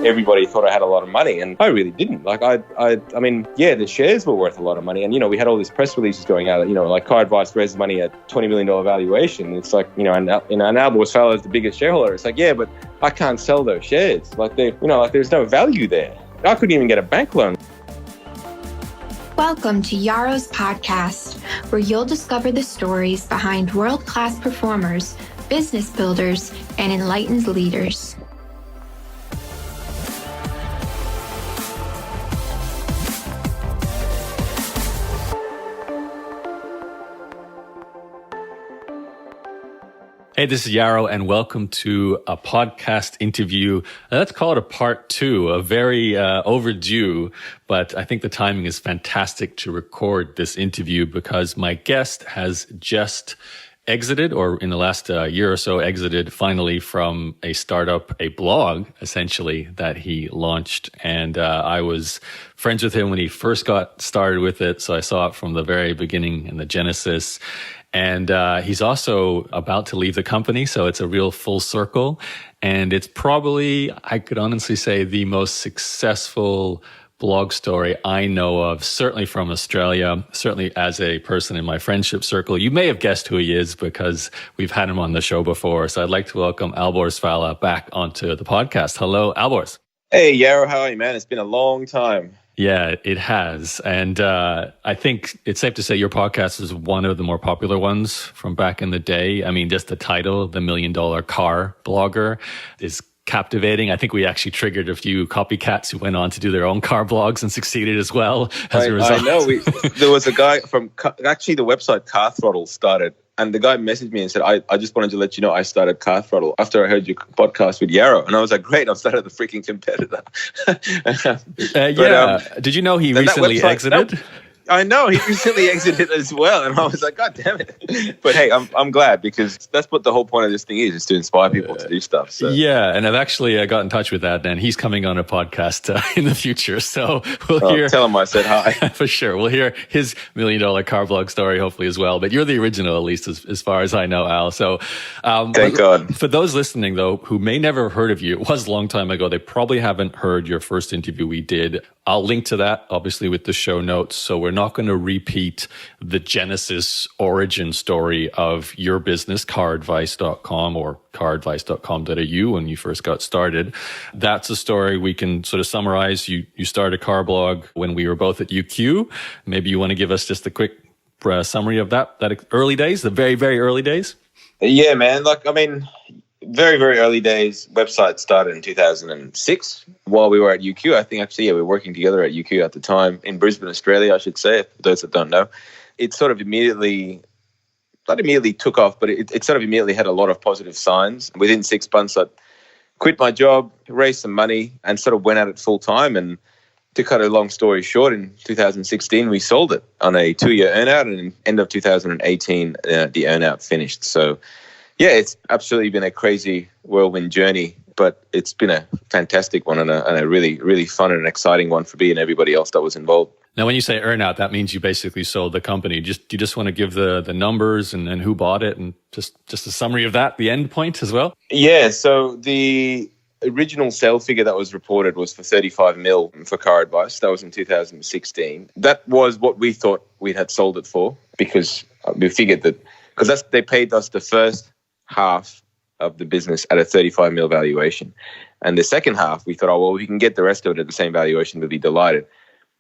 everybody thought I had a lot of money, and I really didn't. Like I mean, yeah, the shares were worth a lot of money, and we had all these press releases going out. Like CarAdvice raised money at $20 million valuation. It's like and Alborz Fallah is the biggest shareholder. It's like, yeah, but I can't sell those shares. Like there's no value there. I couldn't even get a bank loan. Welcome to Yaro's podcast, where you'll discover the stories behind world-class performers, business builders, and enlightened leaders. Hey, this is Yaro, and welcome to a podcast interview. Let's call it a part two, a very overdue, but I think the timing is fantastic to record this interview because my guest has just exited, or in the last year or so, exited finally from a startup, a blog, essentially, that he launched. And I was friends with him when he first got started with it, so I saw it from the very beginning and the genesis. And he's also about to leave the company, so it's a real full circle. And it's probably, I could honestly say, the most successful blog story I know of, certainly from Australia, certainly as a person in my friendship circle. You may have guessed who he is because we've had him on the show before. So I'd like to welcome Alborz Fallah back onto the podcast. Hello, Alborz. Hey, Yaro, how are you, man? It's been a long time. Yeah, it has. And I think it's safe to say your podcast is one of the more popular ones from back in the day. I mean, just the title, The $1 Million Car Blogger, is captivating. I think we actually triggered a few copycats who went on to do their own car blogs and succeeded as well as a result. I know. There was a guy from, actually the website Car Throttle started, and the guy messaged me and said, I just wanted to let you know I started Car Throttle after I heard your podcast with Yaro. And I was like, great, I've started the freaking competitor. Did you know he recently exited? I know, he recently exited as well. And I was like, God damn it. But hey, I'm glad, because that's what the whole point of this thing is to inspire people to do stuff. So. Yeah, and I've actually got in touch with that, and he's coming on a podcast in the future. So we'll hear. Tell him I said hi. For sure. We'll hear his $1 Million Car Blog story, hopefully, as well. But you're the original, at least as far as I know, Al. So thank God. For those listening, though, who may never have heard of you, it was a long time ago. They probably haven't heard your first interview we did. I'll link to that, obviously, with the show notes. So we're not going to repeat the genesis origin story of your business, CarAdvice.com or CarAdvice.com.au when you first got started. That's a story we can sort of summarize. You started a car blog when we were both at UQ. Maybe you want to give us just a quick summary of that early days, the very, very early days? Yeah, man. Very, very early days. Website started in 2006 while we were at UQ. I think we were working together at UQ at the time in Brisbane, Australia, I should say, for those that don't know. It sort of not immediately took off, but it sort of immediately had a lot of positive signs. Within 6 months, I quit my job, raised some money, and sort of went at it full time. And to cut a long story short, in 2016, we sold it on a 2-year earnout, and in end of 2018, the earnout finished. So yeah, it's absolutely been a crazy whirlwind journey, but it's been a fantastic one and a really, really fun and exciting one for me and everybody else that was involved. Now, when you say earnout, that means you basically sold the company. Do you just want to give the numbers and who bought it and just a summary of that, the end point as well? Yeah, so the original sale figure that was reported was for 35 mil for CarAdvice. That was in 2016. That was what we thought we had sold it for, because we figured that, because they paid us the first half of the business at a 35 mil valuation. And the second half, we thought, we can get the rest of it at the same valuation, we'll be delighted.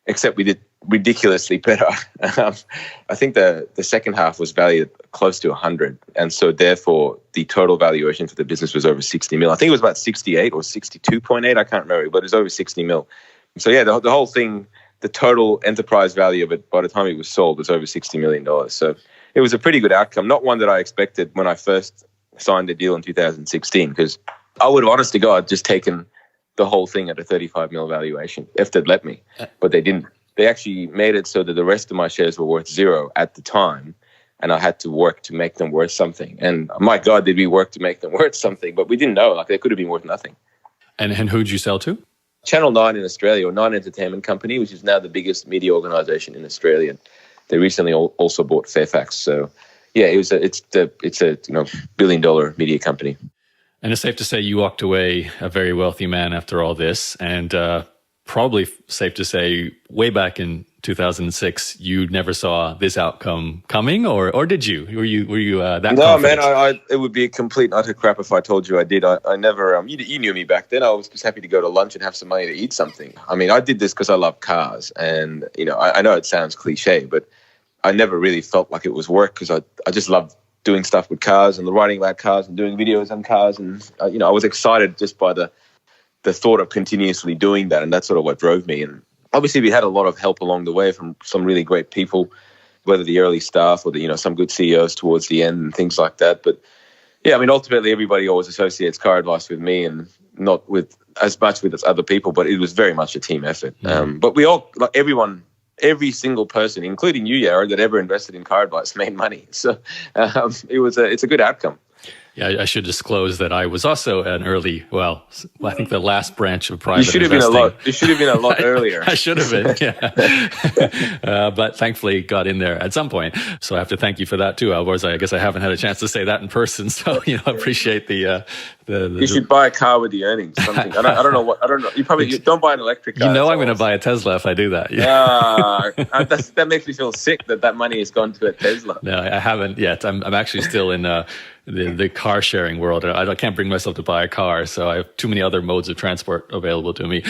Except we did ridiculously better. I think the second half was valued close to 100. And so therefore, the total valuation for the business was over 60 mil. I think it was about 68 or 62.8. I can't remember, but it was over 60 mil. So yeah, the whole thing, the total enterprise value of it by the time it was sold was over $60 million. So it was a pretty good outcome. Not one that I expected when I first signed the deal in 2016, because I would have, honest to God, just taken the whole thing at a 35 mil valuation if they'd let me, but they didn't. They actually made it so that the rest of my shares were worth zero at the time, and I had to work to make them worth something. And my God, did we work to make them worth something, but we didn't know, they could have been worth nothing. And who'd you sell to? Channel 9 in Australia, or 9 Entertainment Company, which is now the biggest media organisation in Australia. They recently also bought Fairfax. So yeah, it's a $1 billion media company. And it's safe to say you walked away a very wealthy man after all this. And probably safe to say way back in 2006, you never saw this outcome coming, or did you? Were you that No, confident? man, it would be a complete utter crap if I told you I did. I never, you knew me back then. I was just happy to go to lunch and have some money to eat something. I mean, I did this because I love cars. And, I know it sounds cliche, but I never really felt like it was work because I just loved doing stuff with cars and writing about cars and doing videos on cars. And, I was excited just by the thought of continuously doing that. And that's sort of what drove me. And obviously we had a lot of help along the way from some really great people, whether the early staff or some good CEOs towards the end and things like that. But yeah, I mean, ultimately everybody always associates CarAdvice with me and not with as much with other people, but it was very much a team effort. But we all, like every single person, including you, Yaro, that ever invested in CarAdvice made money. So it's a good outcome. Yeah, I should disclose that I was also an early, I think the last branch of private investing. You should have been a lot earlier. I should have been, yeah. But thankfully got in there at some point. So I have to thank you for that too, Alborz. I guess I haven't had a chance to say that in person. So, appreciate the you should buy a car with the earnings. Something. I don't know. You don't buy an electric car. I'm going to buy a Tesla if I do that. Yeah. That makes me feel sick that money has gone to a Tesla. No, I haven't yet. I'm actually still in the car sharing world. I can't bring myself to buy a car, so I have too many other modes of transport available to me,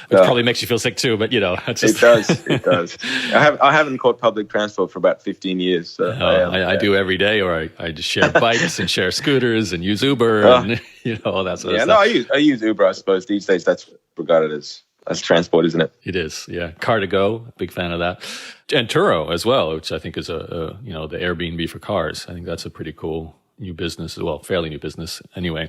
which probably makes you feel sick too. But it's just... It does. I haven't caught public transport for about 15 years. So I do every day, or I just share bikes and share scooters and use Uber and all that sort of stuff. I use Uber. I suppose these days that's regarded as transport, isn't it? It is, yeah. Car2Go, big fan of that, and Turo as well, which I think is the Airbnb for cars. I think that's a pretty cool new business as well, fairly new business anyway.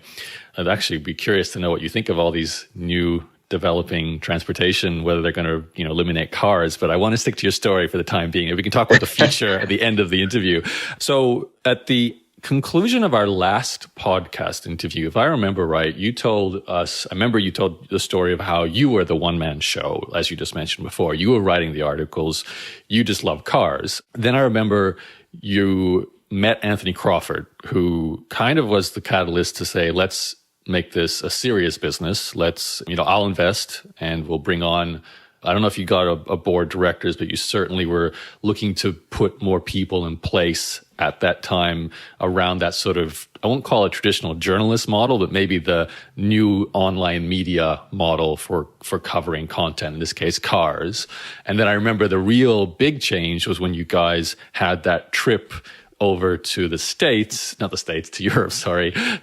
I'd actually be curious to know what you think of all these new developing transportation, whether they're going to, eliminate cars. But I want to stick to your story for the time being. If we can talk about the future at the end of the interview. So at the conclusion of our last podcast interview, if I remember right, you told the story of how you were the one-man show, as you just mentioned before. You were writing the articles. You just love cars. Then I remember you met Anthony Crawford, who kind of was the catalyst to say, let's make this a serious business. Let's, I'll invest and we'll bring on, I don't know if you got a board of directors, but you certainly were looking to put more people in place at that time around that sort of, I won't call it traditional journalist model, but maybe the new online media model for covering content, in this case, cars. And then I remember the real big change was when you guys had that trip over to to Europe,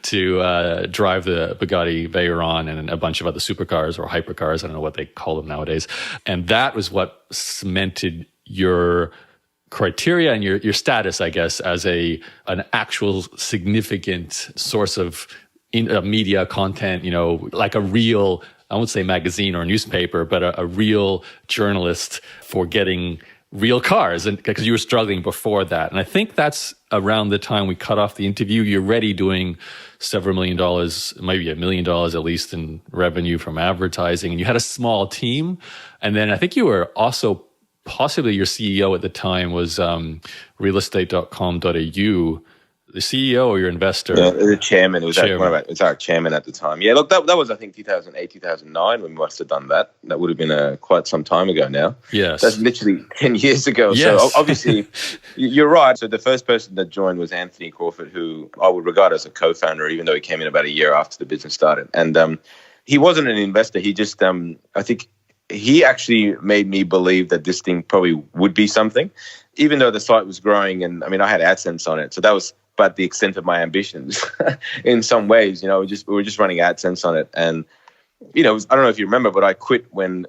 to drive the Bugatti Veyron and a bunch of other supercars or hypercars. I don't know what they call them nowadays. And that was what cemented your criteria and your status, I guess, as an actual significant source of media content, like a real, I won't say magazine or newspaper, but a real journalist for getting real cars, and because you were struggling before that. And I think that's around the time we cut off the interview. You're already doing several $1 million, maybe $1 million at least in revenue from advertising, and you had a small team. And then I think you were also possibly your CEO at the time was realestate.com.au. The CEO or your investor? Yeah, the chairman. It was our chairman at the time. Yeah, look, that was, I think, 2008, 2009 when we must have done that. That would have been quite some time ago now. Yes. That's literally 10 years ago. Yes. So obviously, you're right. So the first person that joined was Anthony Crawford, who I would regard as a co-founder, even though he came in about a year after the business started. And he wasn't an investor. He just, I think he actually made me believe that this thing probably would be something, even though the site was growing. And I mean, I had AdSense on it. So that was but the extent of my ambitions in some ways. We were just running AdSense on it. And, I don't know if you remember, but I quit when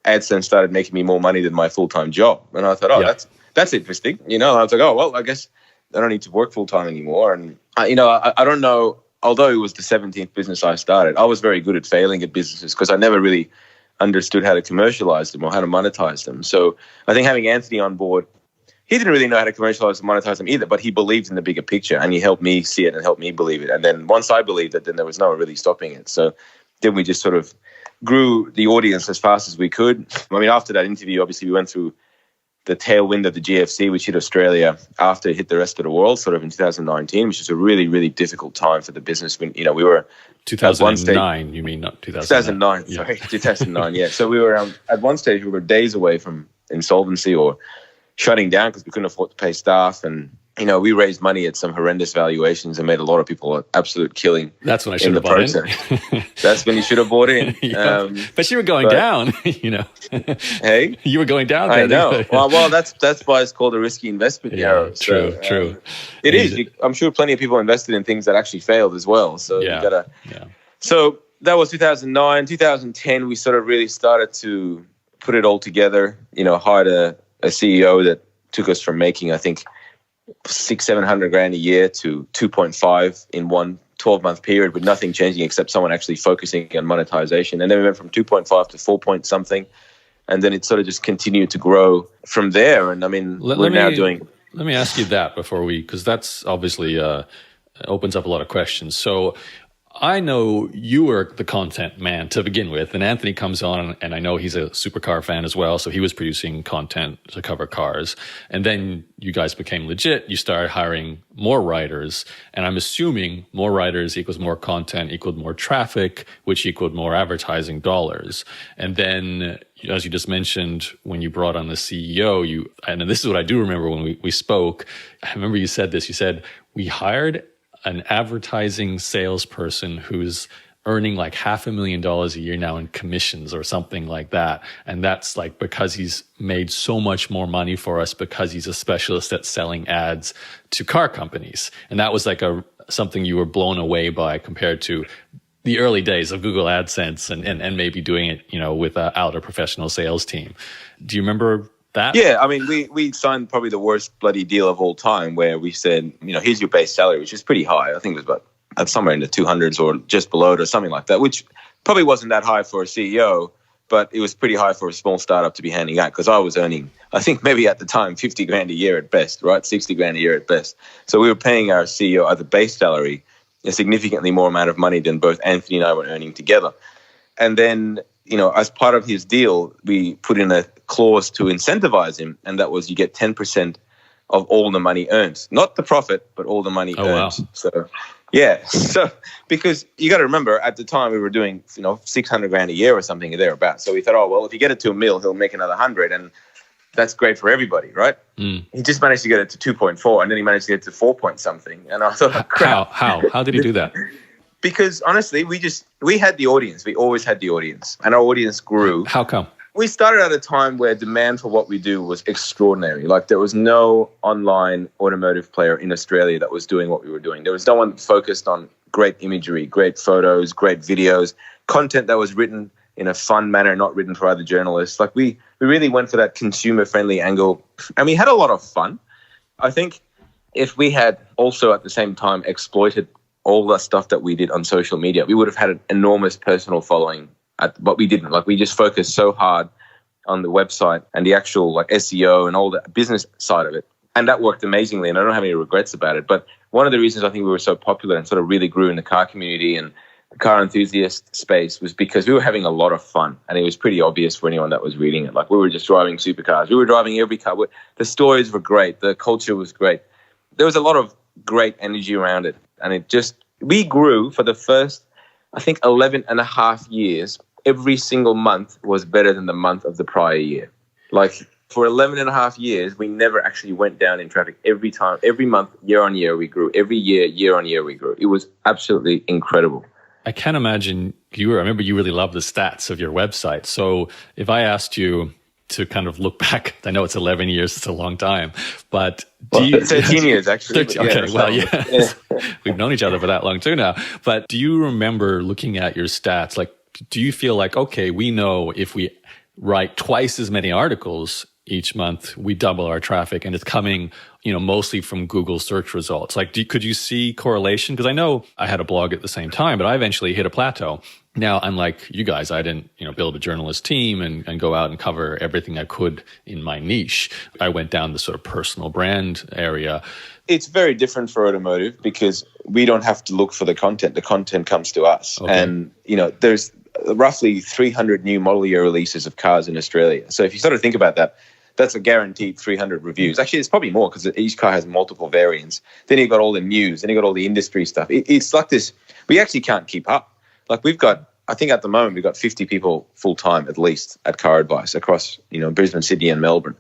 AdSense started making me more money than my full-time job. And I thought, that's interesting. I was like, I guess I don't need to work full-time anymore. And, I don't know, although it was the 17th business I started, I was very good at failing at businesses because I never really understood how to commercialize them or how to monetize them. So I think having Anthony on board, he didn't really know how to commercialize and monetize them either, but he believed in the bigger picture and he helped me see it and helped me believe it. And then once I believed it, then there was no one really stopping it. So then we just sort of grew the audience as fast as we could. I mean, after that interview, obviously we went through the tailwind of the GFC, which hit Australia after it hit the rest of the world, sort of in 2019, which is a really, really difficult time for the business. When, we were 2009, you mean, not 2009? 2009, sorry, 2009, yeah. So we were, at one stage, we were days away from insolvency or shutting down because we couldn't afford to pay staff. And, we raised money at some horrendous valuations and made a lot of people an absolute killing. That's when I should have bought in. That's when you should have bought in. But you were going down, Hey? You were going down. I know. Well, that's why it's called a risky investment. Yeah, true. It is. I'm sure plenty of people invested in things that actually failed as well. So you gotta. Yeah. So that was 2009. 2010, we sort of really started to put it all together. Hired a CEO that took us from making, I think, $600,000-$700,000 a year to 2.5 in one 12-month period with nothing changing except someone actually focusing on monetization. And then we went from 2.5 to 4 point something. And then it sort of just continued to grow from there. And I mean, we're now doing... Let me ask you that because that's obviously opens up a lot of questions. So I know you were the content man to begin with, and Anthony comes on, and I know he's a supercar fan as well, so he was producing content to cover cars. And then you guys became legit. You started hiring more writers, and I'm assuming more writers equals more content equaled more traffic, which equaled more advertising dollars. And then, as you just mentioned, when you brought on the CEO, and this is what I do remember when we spoke, I remember you said this, you said, we hired an advertising salesperson who's earning like $500,000 a year now in commissions or something like that. And that's like because he's made so much more money for us because he's a specialist at selling ads to car companies. And that was like something you were blown away by compared to the early days of Google AdSense and maybe doing it, without a professional sales team. Do you remember that? Yeah, I mean, we signed probably the worst bloody deal of all time where we said, here's your base salary, which is pretty high. I think it was about somewhere in the 200s or just below it or something like that, which probably wasn't that high for a CEO, but it was pretty high for a small startup to be handing out because I was earning, I think maybe at the time, $50,000 a year at best, right? $60,000 a year at best. So we were paying our CEO as a base salary a significantly more amount of money than both Anthony and I were earning together. And then, as part of his deal, we put in a clause to incentivize him, and that was you get 10% of all the money earned. Not the profit, but all the money earned. Wow. So, yeah. So, because you got to remember, at the time we were doing, $600,000 a year or something thereabouts. So we thought, if you get it to $1 million, he'll make another 100, and that's great for everybody, right? Mm. He just managed to get it to 2.4, and then he managed to get it to 4 point something. And I thought, crap. How did he do that? Because honestly, we had the audience. We always had the audience, and our audience grew. How come? We started at a time where demand for what we do was extraordinary. Like there was no online automotive player in Australia that was doing what we were doing. There was no one focused on great imagery, great photos, great videos, content that was written in a fun manner, not written for other journalists. Like we really went for that consumer-friendly angle, and we had a lot of fun. I think if we had also at the same time exploited all the stuff that we did on social media, we would have had an enormous personal following. But we didn't. Like we just focused so hard on the website and the actual like SEO and all the business side of it. And that worked amazingly, and I don't have any regrets about it. But one of the reasons I think we were so popular and sort of really grew in the car community and the car enthusiast space was because we were having a lot of fun, and it was pretty obvious for anyone that was reading it. Like we were just driving supercars. We were driving every car. The stories were great. The culture was great. There was a lot of great energy around it. And we grew for the first, I think, 11 and a half years. Every single month was better than the month of the prior year. Like for 11 and a half years, we never actually went down in traffic. Every month, year on year, we grew. Every year on year, we grew. It was absolutely incredible. I can't imagine I remember you really loved the stats of your website. So if I asked you to kind of look back, I know it's 11 years, it's a long time, but 13 years actually. 13, okay, yeah. We've known each other for that long too now. But do you remember looking at your stats? Like, do you feel like, okay, we know if we write twice as many articles each month, we double our traffic, and it's coming, mostly from Google search results. Like, could you see correlation? Because I know I had a blog at the same time, but I eventually hit a plateau. Now, unlike you guys, I didn't, build a journalist team and go out and cover everything I could in my niche. I went down the sort of personal brand area. It's very different for automotive because we don't have to look for the content. The content comes to us. Okay. And, there's roughly 300 new model year releases of cars in Australia. So if you sort of think about that, that's a guaranteed 300 reviews. Actually, it's probably more because each car has multiple variants. Then you got all the news, then you got all the industry stuff. It's like this. We actually can't keep up. Like I think at the moment we've got 50 people full time at least at CarAdvice across, Brisbane, Sydney, and Melbourne,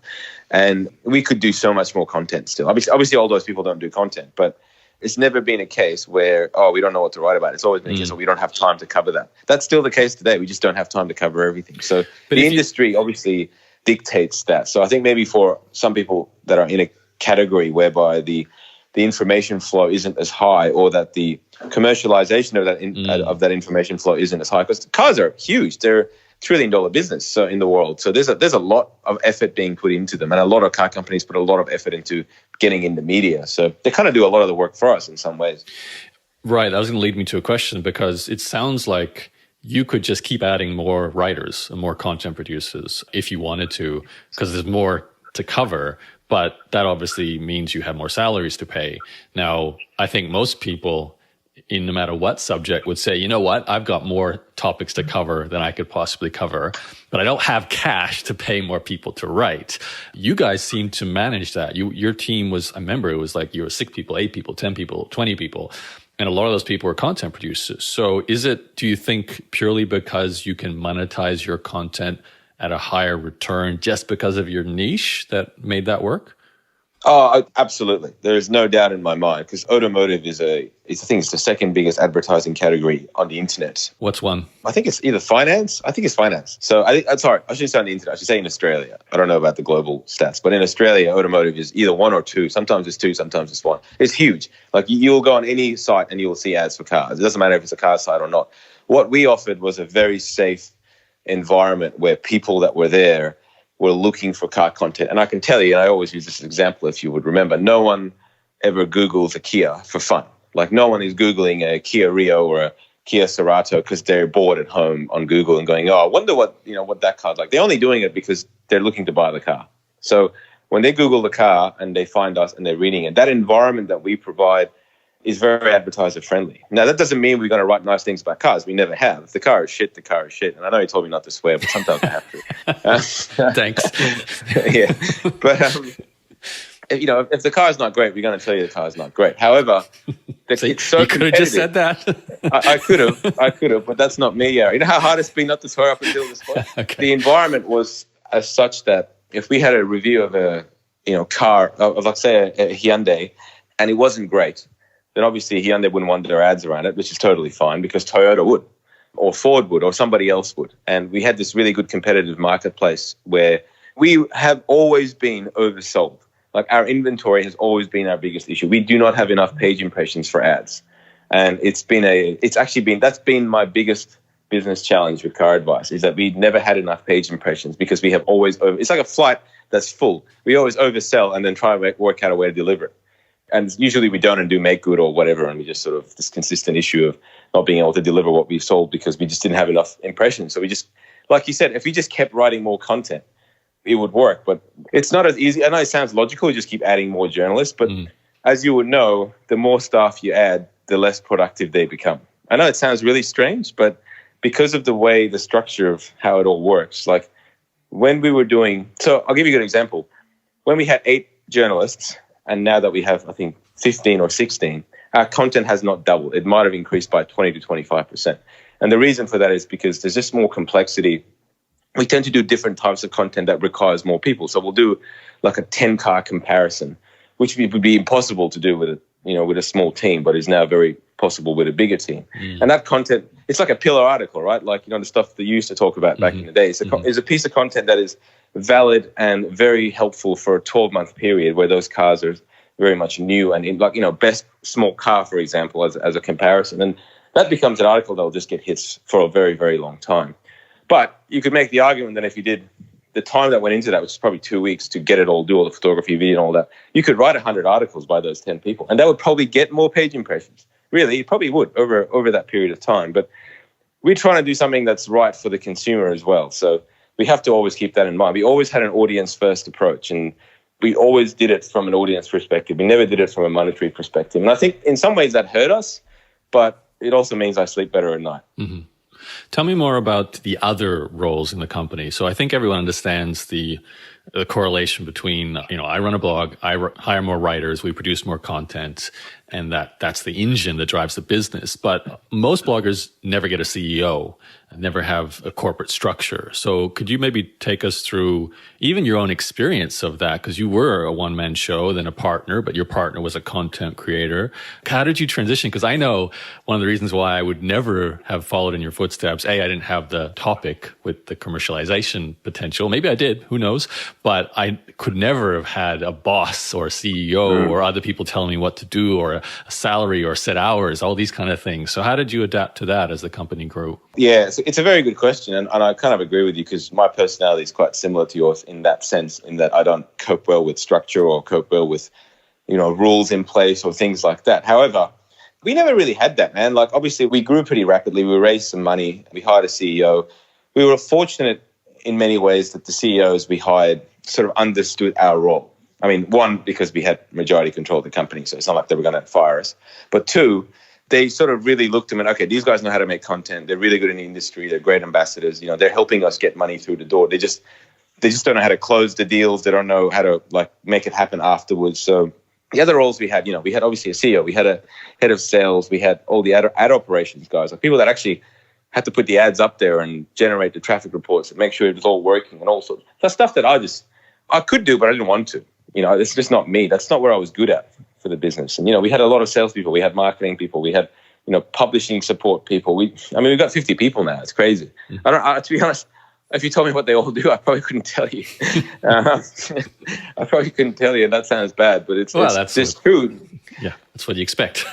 and we could do so much more content still. Obviously, all those people don't do content, but it's never been a case where, we don't know what to write about. It's always been a case where we don't have time to cover that. That's still the case today. We just don't have time to cover everything. So the industry obviously dictates that. So I think maybe for some people that are in a category whereby the information flow isn't as high, or that the commercialization of that information flow isn't as high, because cars are huge. They're $1 trillion business in the world. So there's a lot of effort being put into them, and a lot of car companies put a lot of effort into getting into media. So they kind of do a lot of the work for us in some ways. Right. That was going to lead me to a question, because it sounds like you could just keep adding more writers and more content producers if you wanted to, because there's more to cover. But that obviously means you have more salaries to pay. Now, I think most people, in no matter what subject, would say, you know what, I've got more topics to cover than I could possibly cover, but I don't have cash to pay more people to write. You guys seem to manage that. Your team was, I remember it was like you were 6 people, 8 people, 10 people, 20 people. And a lot of those people were content producers. So do you think purely because you can monetize your content at a higher return just because of your niche that made that work? Oh, absolutely. There is no doubt in my mind, because automotive is I think it's the second biggest advertising category on the internet. What's one? I think it's either finance. I think it's finance. So I shouldn't say on the internet. I should say in Australia. I don't know about the global stats, but in Australia, automotive is either 1 or 2. Sometimes it's 2, sometimes it's 1. It's huge. Like you'll go on any site and you will see ads for cars. It doesn't matter if it's a car site or not. What we offered was a very safe environment where people that were there were looking for car content. And I can tell you, and I always use this example if you would remember, no one ever Googles a Kia for fun. Like no one is Googling a Kia Rio or a Kia Cerato because they're bored at home on Google and going, I wonder what that car's like. They're only doing it because they're looking to buy the car. So when they Google the car and they find us and they're reading it, that environment that we provide is very advertiser friendly. Now, that doesn't mean we're going to write nice things about cars. We never have. If the car is shit, the car is shit. And I know you told me not to swear, but sometimes I have to. Thanks. Yeah. But, if the car is not great, we're going to tell you the car is not great. However, it's so you could have just said that. I could have, but that's not me, Yaro. You know how hard it's been not to swear up until this point? Okay. The environment was as such that if we had a review of a car, of let's say a Hyundai, and it wasn't great, then obviously Hyundai wouldn't want their ads around it, which is totally fine because Toyota would, or Ford would, or somebody else would. And we had this really good competitive marketplace where we have always been oversold. Like our inventory has always been our biggest issue. We do not have enough page impressions for ads. And that's been my biggest business challenge with CarAdvice, is that we never had enough page impressions because we have always it's like a flight that's full. We always oversell and then try to work out a way to deliver it. And usually we don't and do make good or whatever, and we just sort of this consistent issue of not being able to deliver what we've sold because we just didn't have enough impressions. So we just, like you said, if we just kept writing more content, it would work. But it's not as easy. I know it sounds logical, you just keep adding more journalists, but as you would know, the more staff you add, the less productive they become. I know it sounds really strange, but because of the structure of how it all works, like when we were so I'll give you a good example. When we had 8 journalists, and now that we have, I think, 15 or 16, our content has not doubled. It might have increased by 20 to 25%. And the reason for that is because there's just more complexity. We tend to do different types of content that requires more people. So we'll do like a 10-car comparison, which would be impossible to do with a small team, but is now very possible with a bigger team. And that content, it's like a pillar article, right? Like, the stuff that you used to talk about back in the day. It's a piece of content that is valid and very helpful for a 12-month period where those cars are very much new and best small car, for example, as a comparison. And that becomes an article that will just get hits for a very, very long time. But you could make the argument that if you did the time that went into that, which is probably 2 weeks to get it all, do all the photography, video and all that, you could write 100 articles by those 10 people. And that would probably get more page impressions. Really, it probably would over that period of time. But we're trying to do something that's right for the consumer as well. So we have to always keep that in mind. We always had an audience-first approach, and we always did it from an audience perspective. We never did it from a monetary perspective. And I think in some ways that hurt us, but it also means I sleep better at night. Mm-hmm. Tell me more about the other roles in the company. So I think everyone understands the the correlation between, I run a blog, hire more writers, we produce more content, and that's the engine that drives the business. But most bloggers never get a CEO, never have a corporate structure. So could you maybe take us through even your own experience of that? Because you were a one-man show, then a partner, but your partner was a content creator. How did you transition? Because I know one of the reasons why I would never have followed in your footsteps, I didn't have the topic with the commercialization potential. Maybe I did, who knows? But I could never have had a boss or a CEO or other people telling me what to do, or a salary or set hours, all these kind of things. So how did you adapt to that as the company grew? Yeah, it's a very good question. And I kind of agree with you, because my personality is quite similar to yours in that sense, in that I don't cope well with structure or cope well with, rules in place or things like that. However, we never really had that, man. Like, obviously, we grew pretty rapidly. We raised some money. We hired a CEO. We were fortunate in many ways that the CEOs we hired sort of understood our role. I mean, one, because we had majority control of the company, so it's not like they were going to fire us. But two, they sort of really looked at, okay, these guys know how to make content. They're really good in the industry. They're great ambassadors. They're helping us get money through the door. They just don't know how to close the deals. They don't know how to make it happen afterwards. So the other roles we had, we had obviously a CEO. We had a head of sales. We had all the ad operations guys, like people that actually had to put the ads up there and generate the traffic reports and make sure it was all working and all sorts. That's stuff that I could do, but I didn't want to. It's just not me. That's not where I was good at for the business. And, we had a lot of salespeople. We had marketing people. We had, publishing support people. We've got 50 people now. It's crazy. To be honest, if you told me what they all do, I probably couldn't tell you. I probably couldn't tell you. That sounds bad, but it's just true. Yeah, that's what you expect.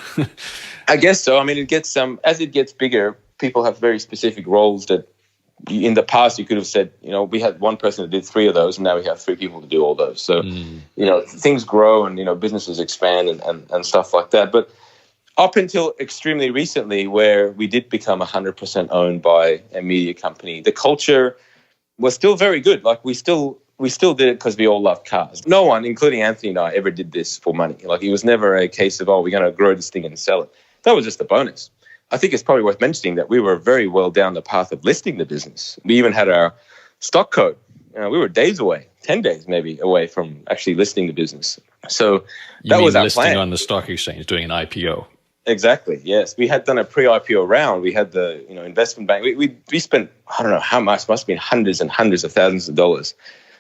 I guess so. It gets as it gets bigger, people have very specific roles that in the past you could have said, we had one person that did 3 of those, and now we have 3 people to do all those. So, things grow and, businesses expand and stuff like that. But up until extremely recently, where we did become 100% owned by a media company, the culture was still very good. Like, we still did it because we all love cars. No one, including Anthony and I, ever did this for money. Like, it was never a case of, we're going to grow this thing and sell it. That was just a bonus. I think it's probably worth mentioning that we were very well down the path of listing the business. We even had our stock code. We were days away, 10 days maybe away from actually listing the business. So that was our listing plan. On the stock exchange, doing an IPO. Exactly, yes. We had done a pre-IPO round. We had the investment bank. We spent, I don't know how much, must have been hundreds and hundreds of thousands of dollars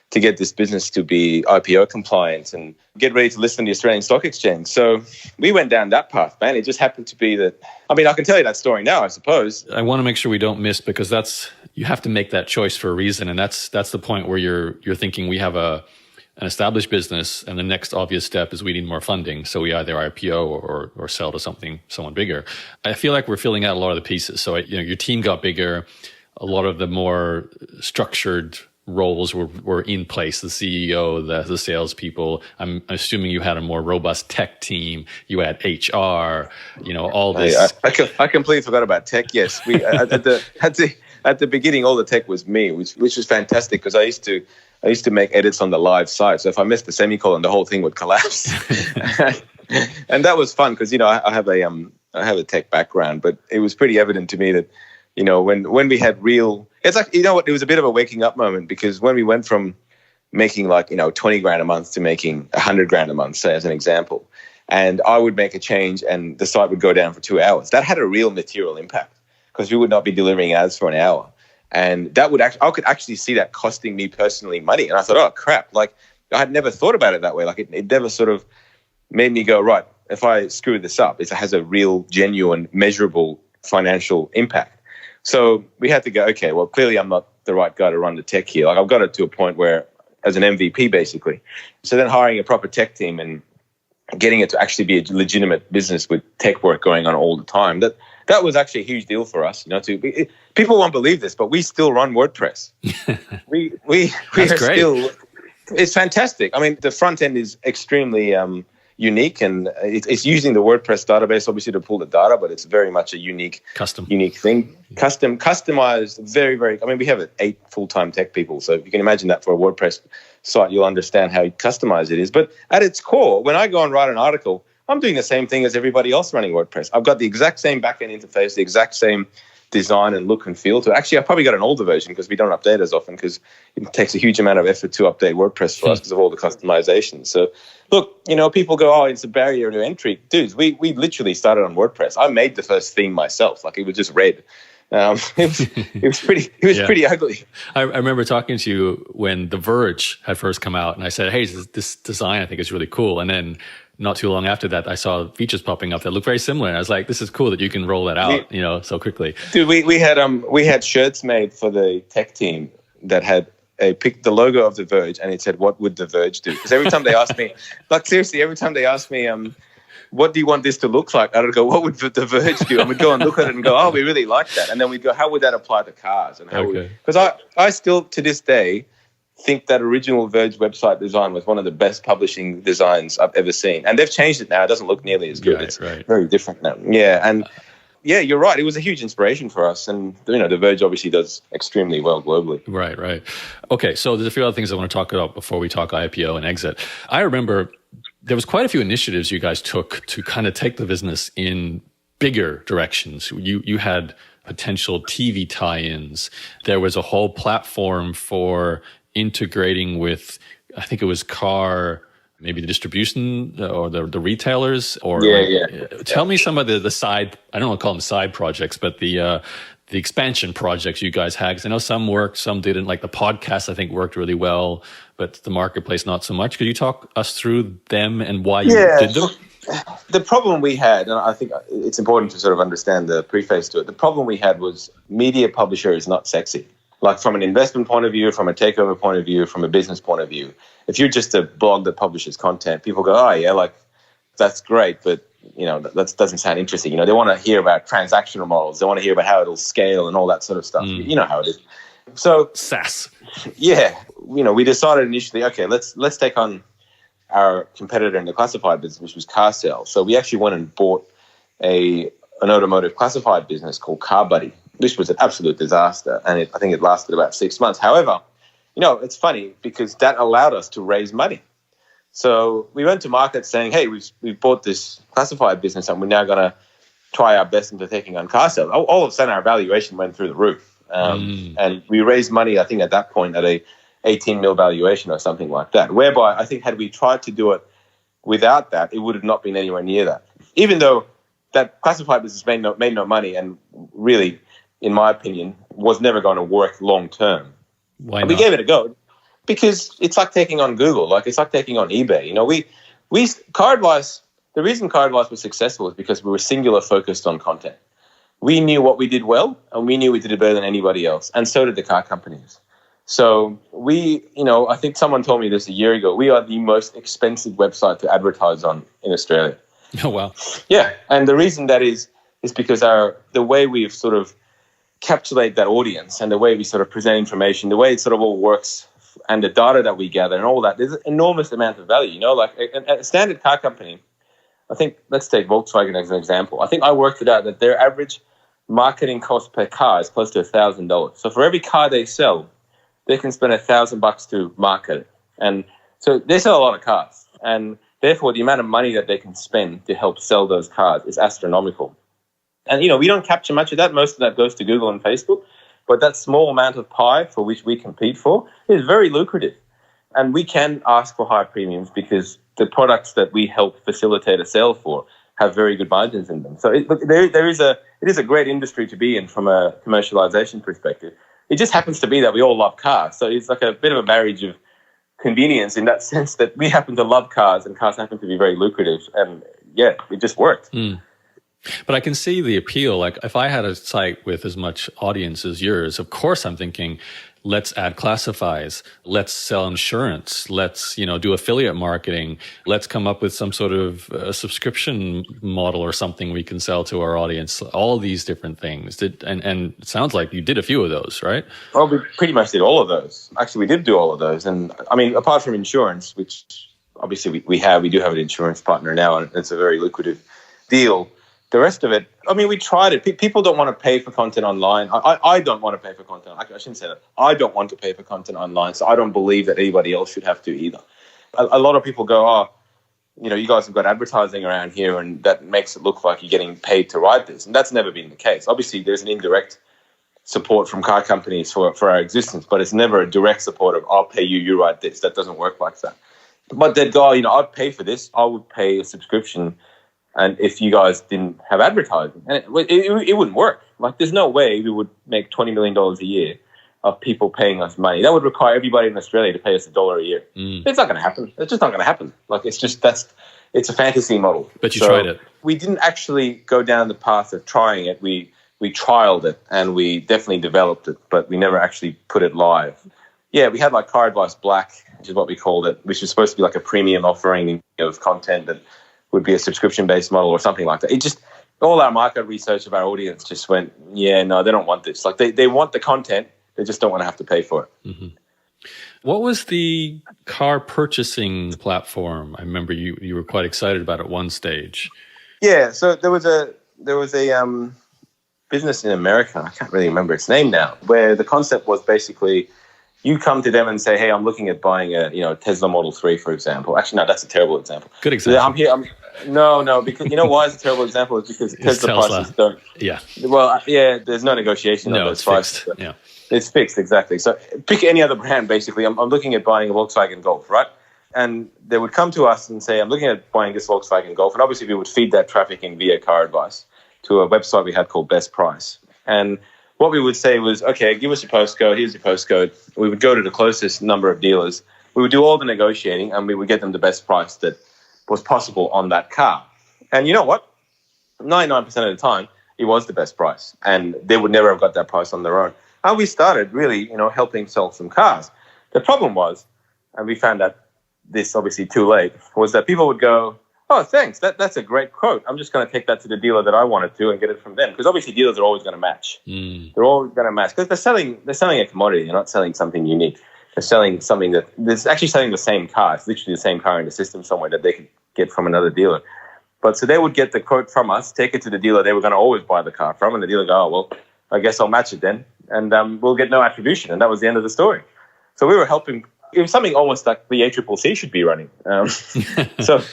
to get this business to be IPO compliant and get ready to list on the Australian Stock Exchange. So we went down that path, man. It just happened to be that, I can tell you that story now, I suppose. I want to make sure we don't miss, because you have to make that choice for a reason. And that's the point where you're thinking we have an established business, and the next obvious step is we need more funding. So we either IPO or sell to someone bigger. I feel like we're filling out a lot of the pieces. So your team got bigger. A lot of the more structured roles were in place, the CEO, the salespeople. I'm assuming you had a more robust tech team. You had HR, all this. I completely forgot about tech. Yes, we at the beginning, all the tech was me, which was fantastic, because I used to make edits on the live site. So if I missed the semicolon, the whole thing would collapse. And that was fun, because I have a tech background, but it was pretty evident to me that when we had real. It's like, it was a bit of a waking up moment, because when we went from making 20 grand a month to making 100 grand a month, say as an example, and I would make a change and the site would go down for 2 hours, that had a real material impact, because we would not be delivering ads for an hour. And that I could actually see that costing me personally money. And I thought, oh crap, I had never thought about it that way. It never sort of made me go, right, if I screw this up, it has a real, genuine, measurable financial impact. So we had to go, okay, well, clearly I'm not the right guy to run the tech here. I've got it to a point where, as an MVP, basically. So then hiring a proper tech team and getting it to actually be a legitimate business with tech work going on all the time, that was actually a huge deal for us. People won't believe this, but we still run WordPress. we That's are great. Still. It's fantastic. The front end is extremely unique, and it's using the WordPress database obviously to pull the data, but it's very much a unique thing. Customized, very, very. We have 8 full-time tech people, so if you can imagine that for a WordPress site, you'll understand how customized it is. But at its core, when I go and write an article, I'm doing the same thing as everybody else running WordPress. I've got the exact same backend interface, the exact same design and look and feel to it. Actually, I probably got an older version because we don't update as often because it takes a huge amount of effort to update WordPress for us because of all the customization. So look, people go, oh, it's a barrier to entry. Dudes, we literally started on WordPress. I made the first theme myself. Like, it was just red. It was pretty ugly. I remember talking to you when The Verge had first come out, and I said, hey, this design I think is really cool. And then not too long after that, I saw features popping up that look very similar. And I was like, this is cool that you can roll that out, so quickly. Dude, we had shirts made for the tech team that had the logo of The Verge, and it said, what would The Verge do? Because every time they asked me, what do you want this to look like? I would go, what would The Verge do? And we'd go and look at it and go, oh, we really like that. And then we'd go, how would that apply to cars? And because I still, to this day, think that original Verge website design was one of the best publishing designs I've ever seen. And they've changed it now. It doesn't look nearly as good. It's very different now. Yeah, and yeah, you're right. It was a huge inspiration for us. And, The Verge obviously does extremely well globally. Right. Okay, so there's a few other things I want to talk about before we talk IPO and exit. I remember there was quite a few initiatives you guys took to kind of take the business in bigger directions. You had potential TV tie-ins. There was a whole platform for integrating with, I think it was maybe the distribution or the retailers. Or tell me some of the side, I don't want to call them side projects, but the expansion projects you guys had. Because I know some worked, some didn't. Like the podcast, I think worked really well, but the marketplace not so much. Could you talk us through them and why you did them? The problem we had, and I think it's important to sort of understand the preface to it, the problem we had was media publisher is not sexy. Like from an investment point of view, from a takeover point of view, from a business point of view. If you're just a blog that publishes content, people go, oh yeah, like that's great, but that doesn't sound interesting. They want to hear about transactional models. They want to hear about how it'll scale and all that sort of stuff. You know how it is. So SaaS. Yeah, we decided initially, okay, let's take on our competitor in the classified business, which was CarSell. So we actually went and bought an automotive classified business called CarBuddy. This was an absolute disaster, and I think it lasted about 6 months. However, it's funny because that allowed us to raise money. So we went to market saying, hey, we've bought this classified business and we're now going to try our best into taking on CarSell. All of a sudden, our valuation went through the roof. And we raised money, I think, at that point at a 18 mil valuation or something like that, whereby I think had we tried to do it without that, it would have not been anywhere near that. Even though that classified business made no money and really, in my opinion, was never going to work long term. Why not? We gave it a go because it's like taking on Google, like it's like taking on eBay. CarAdvice, the reason CarAdvice was successful is because we were singular focused on content. We knew what we did well, and we knew we did it better than anybody else, and so did the car companies. So I think someone told me this a year ago, we are the most expensive website to advertise on in Australia. Oh, wow. Yeah, and the reason that is because the way we've sort of capsulate that audience and the way we sort of present information, the way it sort of all works and the data that we gather and all that, there's an enormous amount of value. Like a standard car company, I think, let's take Volkswagen as an example. I think I worked it out that their average marketing cost per car is close to $1,000. So for every car they sell, they can spend $1,000 to market it. And so they sell a lot of cars. And therefore, the amount of money that they can spend to help sell those cars is astronomical. And, we don't capture much of that. Most of that goes to Google and Facebook. But that small amount of pie for which we compete for is very lucrative. And we can ask for high premiums because the products that we help facilitate a sale for have very good margins in them. So it is a great industry to be in from a commercialization perspective. It just happens to be that we all love cars. So it's like a bit of a marriage of convenience in that sense that we happen to love cars and cars happen to be very lucrative. And yeah, it just worked. But I can see the appeal. Like if I had a site with as much audience as yours, of course I'm thinking, let's add classifieds, let's sell insurance, let's, do affiliate marketing, let's come up with some sort of subscription model or something we can sell to our audience, all these different things. And it sounds like you did a few of those, right? Well, we pretty much did all of those. Actually, we did do all of those. And I mean, apart from insurance, which obviously we do have an insurance partner now, and it's a very lucrative deal. The rest of it, I mean, we tried it. People don't want to pay for content online. I don't want to pay for content. I shouldn't say that. I don't want to pay for content online, so I don't believe that anybody else should have to either. A lot of people go, you guys have got advertising around here and that makes it look like you're getting paid to write this. And that's never been the case. Obviously, there's an indirect support from car companies for our existence, but it's never a direct support of I'll pay you, you write this. That doesn't work like that. But they'd go, I'd pay for this. I would pay a subscription. And if you guys didn't have advertising, and it wouldn't work. Like, there's no way we would make $20 million a year of people paying us money. That would require everybody in Australia to pay us $1 a year. It's not going to happen. It's just not going to happen. Like, it's a fantasy model. But you tried it. We didn't actually go down the path of trying it. We trialed it and we definitely developed it, but we never actually put it live. Yeah, we had like CarAdvice Black, which is what we called it, which was supposed to be like a premium offering of content that would be a subscription-based model or something like that. It just, all our market research of our audience just went, yeah, no, they don't want this. Like, they want the content, they just don't want to have to pay for it. Mm-hmm. What was the car purchasing platform? I remember you were quite excited about at one stage. Yeah, so there was a business in America, I can't really remember its name now, where the concept was basically you come to them and say, hey, I'm looking at buying a Tesla Model 3, for example. Actually, no, that's a terrible example. Good example. No, because why it's a terrible example is because Tesla prices don't. Yeah. Well, yeah, there's no negotiation on those prices. Fixed. Yeah. It's fixed, exactly. So pick any other brand, basically. I'm looking at buying a Volkswagen Golf, right? And they would come to us and say, I'm looking at buying this Volkswagen Golf. And obviously, we would feed that traffic in via CarAdvice to a website we had called Best Price. And what we would say was, okay, give us your postcode. Here's your postcode. We would go to the closest number of dealers. We would do all the negotiating, and we would get them the best price that was possible on that car. And you know what? 99% of the time, it was the best price. And they would never have got that price on their own. And we started really, helping sell some cars. The problem was, and we found out this obviously too late, was that people would go, oh, thanks, that's a great quote. I'm just going to take that to the dealer that I wanted to and get it from them. Because obviously dealers are always going to match. They're always going to match because they're selling a commodity. They're not selling something unique. They're selling something that's actually selling the same car. It's literally the same car in the system somewhere that they could get from another dealer. But so they would get the quote from us, take it to the dealer they were going to always buy the car from, and the dealer go, oh, well, I guess I'll match it then, and we'll get no attribution. And that was the end of the story. So we were helping. It was something almost like the ACCC should be running. So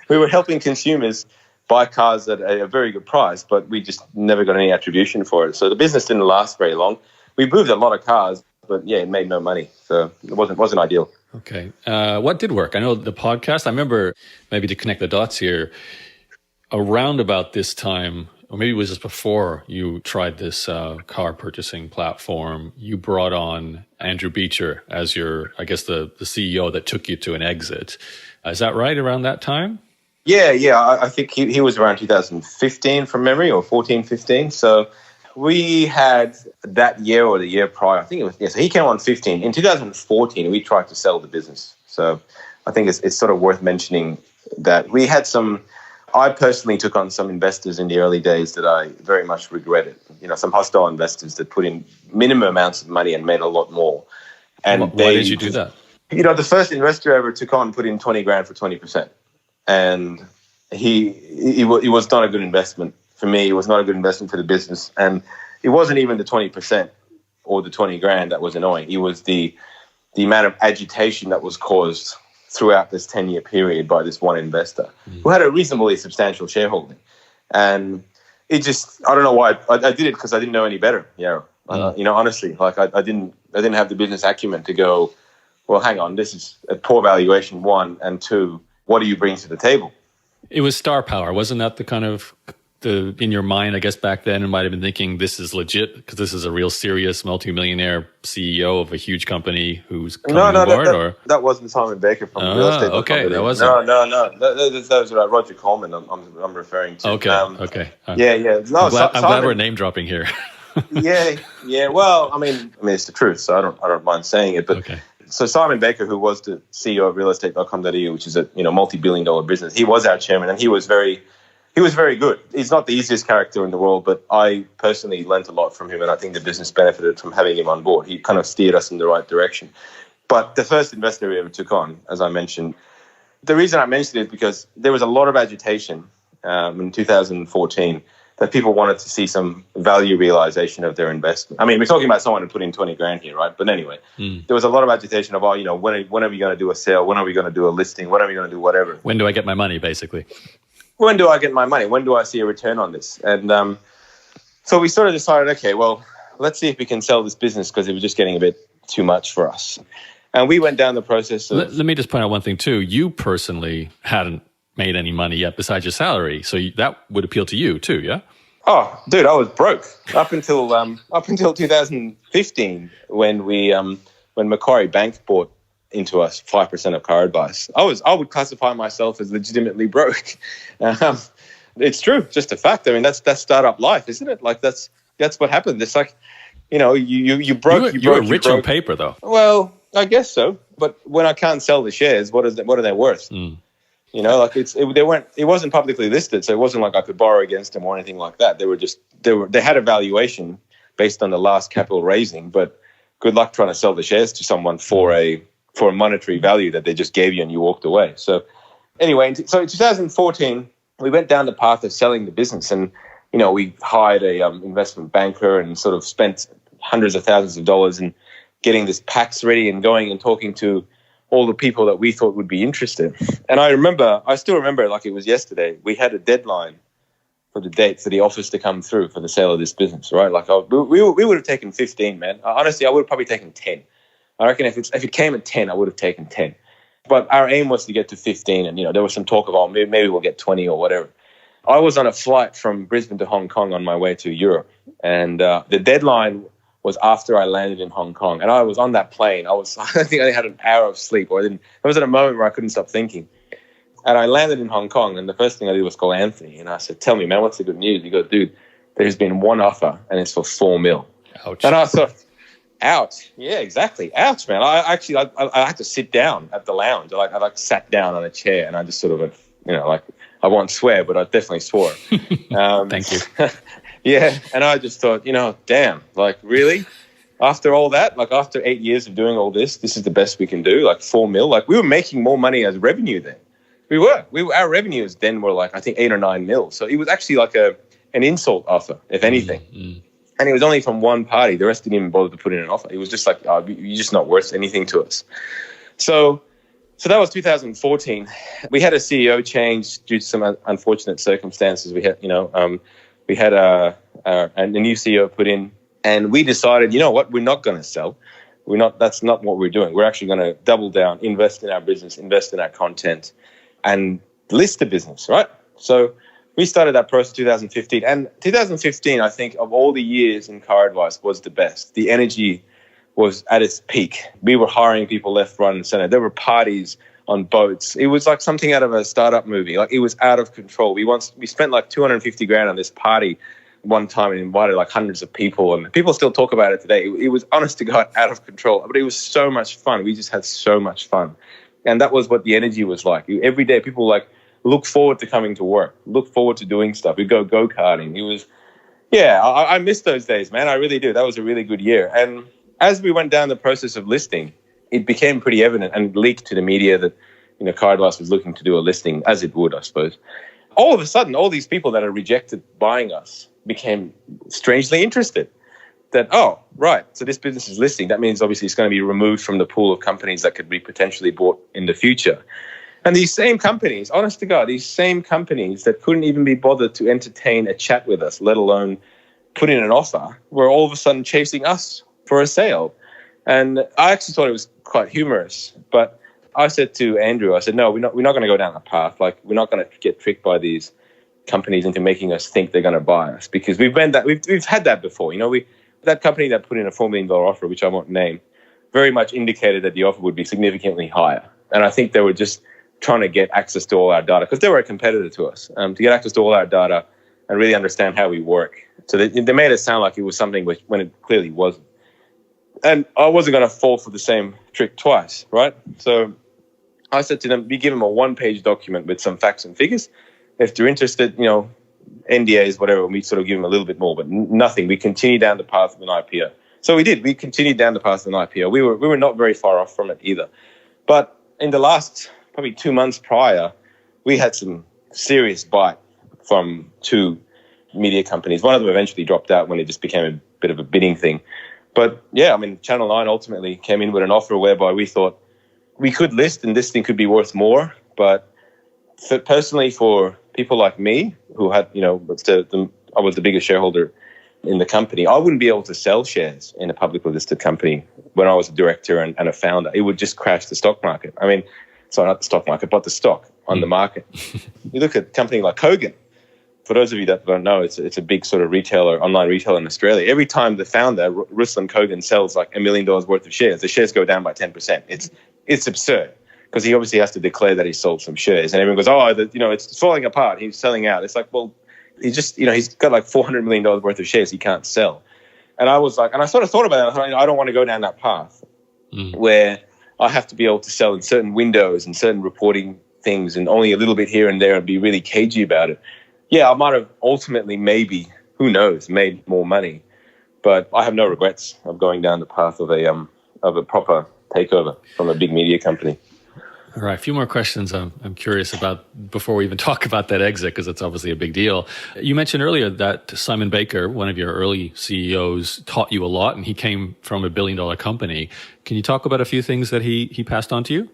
we were helping consumers buy cars at a very good price, but we just never got any attribution for it. So the business didn't last very long. We moved a lot of cars, but yeah, it made no money. So it wasn't ideal. Okay. What did work? I know the podcast, I remember, maybe to connect the dots here, around about this time, or maybe it was just before you tried this car purchasing platform, you brought on Andrew Beecher as your, I guess, the CEO that took you to an exit. Is that right, around that time? Yeah. I think he was around 2015 from memory, or 14, 15. So we had that year or the year prior, I think it was, so he came on 15. In 2014, we tried to sell the business. So I think it's sort of worth mentioning that we had I personally took on some investors in the early days that I very much regretted. Some hostile investors that put in minimum amounts of money and made a lot more. And why did you do that? The first investor I ever took on put in 20 grand for 20%. And he was not a good investment for me. It was not a good investment for the business. And it wasn't even the 20% or the 20 grand that was annoying. It was the amount of agitation that was caused throughout this 10-year period by this one investor who had a reasonably substantial shareholding. And it just, I don't know why I did it, because I didn't know any better. Honestly, like I didn't have the business acumen to go, well, hang on, this is a poor valuation, one, and two, what do you bring to the table? It was star power. Wasn't that the kind of, in your mind, I guess back then, it might have been thinking this is legit because this is a real serious multimillionaire CEO of a huge company who's coming on board? That wasn't Simon Baker from Real Estate. Okay, that wasn't. No. That was Roger Coleman I'm referring to. Okay. Yeah. No, I'm glad we're name dropping here. yeah. Well, I mean, it's the truth, so I don't mind saying it. But okay. So Simon Baker, who was the CEO of realestate.com.au, which is a multi-billion-dollar business, he was our chairman, and he was very good. He's not the easiest character in the world, but I personally learned a lot from him, and I think the business benefited from having him on board. He kind of steered us in the right direction. But the first investor we ever took on, as I mentioned, the reason I mentioned it is because there was a lot of agitation in 2014 that people wanted to see some value realization of their investment. I mean, we're talking about someone who put in 20 grand here, right? But anyway, there was a lot of agitation of, when are we going to do a sale? When are we going to do a listing? When are we going to do whatever? When do I get my money, basically? When do I get my money? When do I see a return on this? And so we sort of decided, okay, well, let's see if we can sell this business because it was just getting a bit too much for us. And we went down the process of... Let me just point out one thing too. You personally hadn't made any money yet besides your salary. So that would appeal to you too, yeah? Oh, dude, I was broke up until 2015 when Macquarie Bank bought into us 5% of CarAdvice. I would classify myself as legitimately broke. It's true, just a fact. I mean, that's startup life, isn't it? Like that's what happened. It's like, you broke. You were rich on paper, though. Well, I guess so. But when I can't sell the shares, what are they worth? It wasn't publicly listed, so it wasn't like I could borrow against them or anything like that. They had a valuation based on the last capital raising, but good luck trying to sell the shares to someone for a monetary value that they just gave you and you walked away. So anyway, so in 2014, we went down the path of selling the business, and we hired a investment banker and sort of spent hundreds of thousands of dollars in getting this packs ready and going and talking to all the people that we thought would be interested. And I still remember like it was yesterday, we had a deadline for the date for the offers to come through for the sale of this business, right? Like we would have taken 15, man. Honestly, I would have probably taken 10. I reckon if it came at 10, I would have taken 10. But our aim was to get to 15, and there was some talk of, maybe we'll get 20 or whatever. I was on a flight from Brisbane to Hong Kong on my way to Europe, and the deadline was after I landed in Hong Kong. And I was on that plane. I think I had an hour of sleep, I was at a moment where I couldn't stop thinking. And I landed in Hong Kong, and the first thing I did was call Anthony, and I said, "Tell me, man, what's the good news?" He goes, "Dude, there's been one offer, and it's for $4 million." Ouch. And I thought, ouch. Yeah, exactly. Ouch, man. I had to sit down at the lounge. I sat down on a chair, and I just sort of, I won't swear, but I definitely swore. Thank you. Yeah. And I just thought, damn, like really? After all that, like after 8 years of doing all this is the best we can do, like $4 million. Like we were making more money as revenue then. We were. Our revenues then were like, I think 8 or 9 mil. So it was actually like an insult offer, if anything. Mm-hmm. And it was only from one party. The rest didn't even bother to put in an offer. It was just like, you're just not worth anything to us. So that was 2014. We had a CEO change due to some unfortunate circumstances. We had, we had a new CEO put in, and we decided, you know what, we're not going to sell. That's not what we're doing. We're actually going to double down, invest in our business, invest in our content, and list the business, right? So we started that process in 2015. And 2015, I think, of all the years in CarAdvice, was the best. The energy was at its peak. We were hiring people left, right, and center. There were parties on boats. It was like something out of a startup movie. Like it was out of control. We spent like 250 grand on this party one time and invited like hundreds of people, and people still talk about it today. It was, honest to God, out of control, but it was so much fun. We just had so much fun. And that was what the energy was like. Every day people like look forward to coming to work, look forward to doing stuff. We'd go go-karting. It was, I miss those days, man. I really do. That was a really good year. And as we went down the process of listing, it became pretty evident and leaked to the media that, CarAdvice was looking to do a listing, as it would, I suppose. All of a sudden, all these people that had rejected buying us became strangely interested. That, oh, right, so this business is listing. That means obviously it's going to be removed from the pool of companies that could be potentially bought in the future. And these same companies, honest to God, these same companies that couldn't even be bothered to entertain a chat with us, let alone put in an offer, were all of a sudden chasing us for a sale. And I actually thought it was quite humorous. But I said to Andrew, I said, no, we're not going to go down that path. Like, we're not going to get tricked by these companies into making us think they're going to buy us, because we've had that before. That company that put in a $4 million offer, which I won't name, very much indicated that the offer would be significantly higher. And I think they were just trying to get access to all our data, because they were a competitor to us, to get access to all our data and really understand how we work. So they made it sound like it was something when it clearly wasn't. And I wasn't going to fall for the same trick twice, right? So I said to them, we give them a one-page document with some facts and figures. If they're interested, NDAs, whatever, and we sort of give them a little bit more, but nothing. We continue down the path of an IPO. So we did. We continued down the path of an IPO. We were not very far off from it either. But in the last probably 2 months prior, we had some serious bite from two media companies. One of them eventually dropped out when it just became a bit of a bidding thing. But yeah, I mean, Channel 9 ultimately came in with an offer whereby we thought we could list and this thing could be worth more. But personally, for people like me who had, I was the biggest shareholder in the company, I wouldn't be able to sell shares in a publicly listed company when I was a director and a founder. It would just crash the stock market. I mean, sorry, not the stock market, but the stock on the market. You look at a company like Kogan. For those of you that don't know, it's a big sort of online retailer in Australia. Every time the founder, Ruslan Kogan, sells like $1 million worth of shares, the shares go down by 10%. It's absurd because he obviously has to declare that he sold some shares. And everyone goes, it's falling apart. He's selling out. It's like, well, he's got like $400 million worth of shares he can't sell. And I was like, and I sort of thought about it. I thought, I don't want to go down that path where I have to be able to sell in certain windows and certain reporting things and only a little bit here and there and be really cagey about it. Yeah, I might have ultimately, maybe, who knows, made more money. But I have no regrets of going down the path of a proper takeover from a big media company. All right, a few more questions I'm curious about before we even talk about that exit, because it's obviously a big deal. You mentioned earlier that Simon Baker, one of your early CEOs, taught you a lot, and he came from a billion-dollar company. Can you talk about a few things that he passed on to you?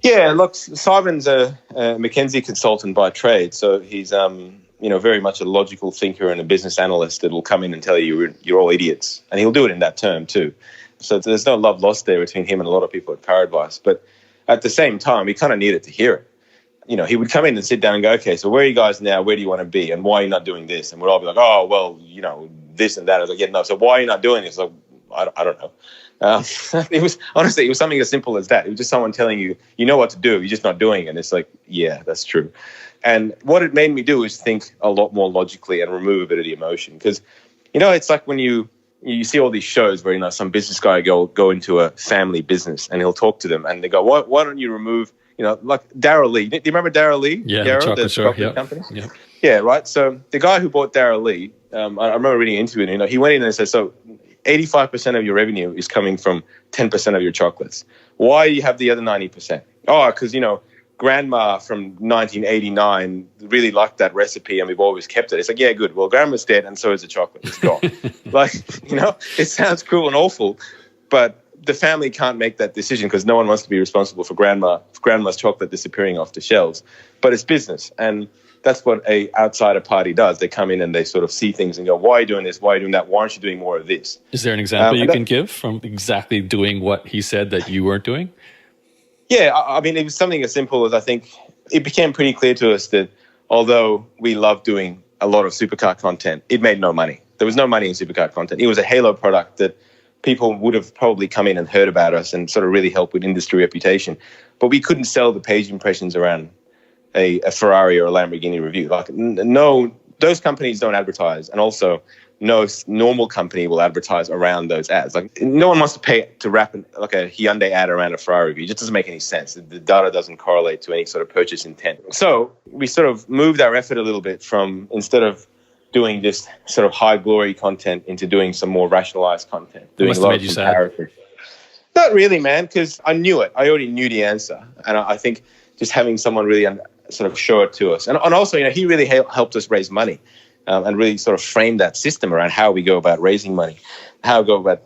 Yeah, look, Simon's a McKinsey consultant by trade, so he's very much a logical thinker and a business analyst that will come in and tell you you're all idiots, and he'll do it in that term too. So there's no love lost there between him and a lot of people at CarAdvice. But at the same time, we kind of needed to hear it. He would come in and sit down and go, okay, so where are you guys now? Where do you want to be? And why are you not doing this? And we'd all be like, oh, well, this and that. I was like, yeah, no. So why are you not doing this? Like, I don't know. It was something as simple as that. It was just someone telling you, you know what to do. You're just not doing it. And it's like, yeah, that's true. And what it made me do is think a lot more logically and remove a bit of the emotion. Because, it's like when you see all these shows where, some business guy go into a family business and he'll talk to them and they go, why don't you remove, like Darryl Lee. Do you remember Darryl Lee? Yeah, Yaro, the chocolate company? Yeah. Yeah, right. So the guy who bought Darryl Lee, I remember reading an interview, he went in and said, so 85% of your revenue is coming from 10% of your chocolates. Why do you have the other 90%? Oh, because, Grandma from 1989 really liked that recipe and we've always kept it. It's like, yeah, good. Well, Grandma's dead and so is the chocolate. It's gone. It sounds cruel and awful, but the family can't make that decision because no one wants to be responsible for Grandma's chocolate disappearing off the shelves. But it's business, and that's what a outsider party does. They come in and they sort of see things and go, why are you doing this? Why are you doing that? Why aren't you doing more of this? Is there an example you can give from exactly doing what he said that you weren't doing? Yeah, I mean, it was something as simple as I think it became pretty clear to us that although we loved doing a lot of supercar content, it made no money. There was no money in supercar content. It was a halo product that people would have probably come in and heard about us and sort of really helped with industry reputation. But we couldn't sell the page impressions around a Ferrari or a Lamborghini review. Like, no, those companies don't advertise. And also, no normal company will advertise around those ads. Like, no one wants to pay to wrap a Hyundai ad around a Ferrari review. It just doesn't make any sense. The data doesn't correlate to any sort of purchase intent. So we sort of moved our effort a little bit from, instead of doing this sort of high glory content, into doing some more rationalized content. Doing must have made you sad. Not really, man, because I knew it. I already knew the answer. And I think just having someone really sort of show it to us. And also, he really helped us raise money. And really sort of frame that system around how we go about raising money, how we go about,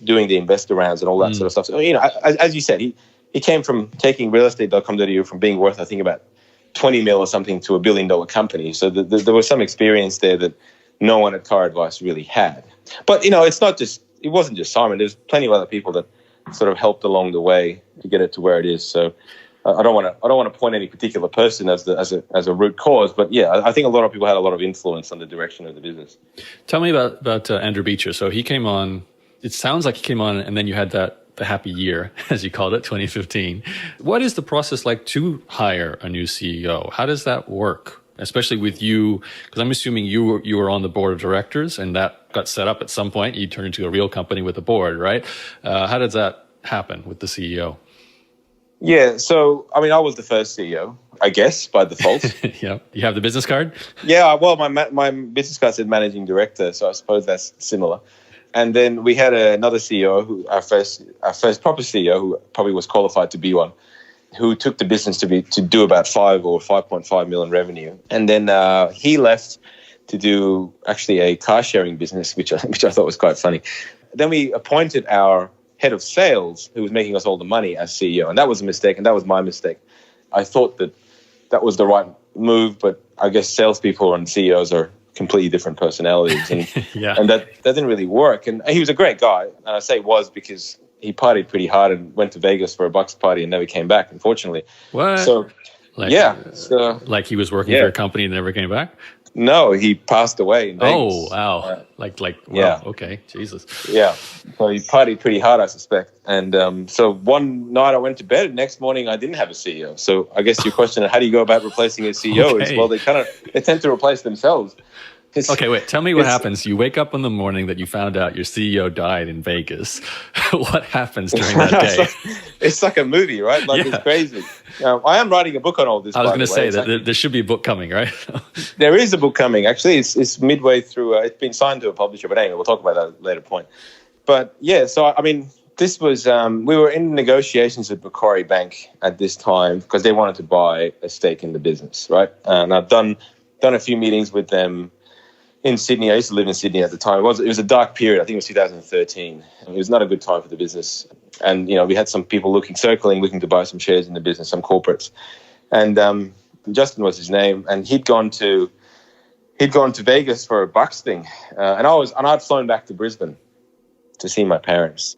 doing the investor rounds and all that sort of stuff. So, as you said, he came from taking realestate.com.au from being worth, I think, about 20 mil or something to $1 billion company. So there was some experience there that no one at CarAdvice really had. But, it wasn't just Simon. There's plenty of other people that sort of helped along the way to get it to where it is. So I don't want to point any particular person as a root cause, but yeah, I think a lot of people had a lot of influence on the direction of the business. Tell me about Andrew Beecher. So he came on. It sounds like he came on, and then you had the happy year, as you called it, 2015. What is the process like to hire a new CEO? How does that work, especially with you? Because I'm assuming you were on the board of directors, and that got set up at some point. You turned into a real company with a board, right? How does that happen with the CEO? Yeah, so, I was the first CEO, I guess, by default. Yeah. You have the business card? Yeah, well, my business card said managing director, so I suppose that's similar. And then we had another CEO, our first proper CEO, who probably was qualified to be one, who took the business to do about 5 or 5.5 million revenue. And then he left to do actually a car sharing business, which I thought was quite funny. Then we appointed our head of sales, who was making us all the money, as CEO. And that was a mistake, and that was my mistake. I thought that was the right move, but I guess salespeople and CEOs are completely different personalities. And, and that didn't really work. And he was a great guy. And I say was because he partied pretty hard and went to Vegas for a Bucks party and never came back, unfortunately. What? So, like he was working for a company and never came back? No, he passed away in Vegas. Oh, wow. Wow. Okay, Jesus. Yeah. So he partied pretty hard, I suspect. And so one night I went to bed, and next morning I didn't have a CEO. So I guess your question, how do you go about replacing a CEO is, well, they tend to replace themselves. Okay, wait. Tell me what happens. You wake up in the morning that you found out your CEO died in Vegas. What happens during that day? It's like a movie, right? It's crazy. I am writing a book on all this. I was going to say that there should be a book coming, right? There is a book coming. Actually, it's midway through. It's been signed to a publisher, but anyway, we'll talk about that at a later point. But yeah, so I mean, this was we were in negotiations with Macquarie Bank at this time because they wanted to buy a stake in the business, right? And I've done a few meetings with them in Sydney. I used to live in Sydney at the time. It was a dark period. I think it was 2013. It was not a good time for the business. And, we had some people looking to buy some shares in the business, some corporates. And Justin was his name. And he'd gone to Vegas for a Bucks thing. And I'd flown back to Brisbane to see my parents.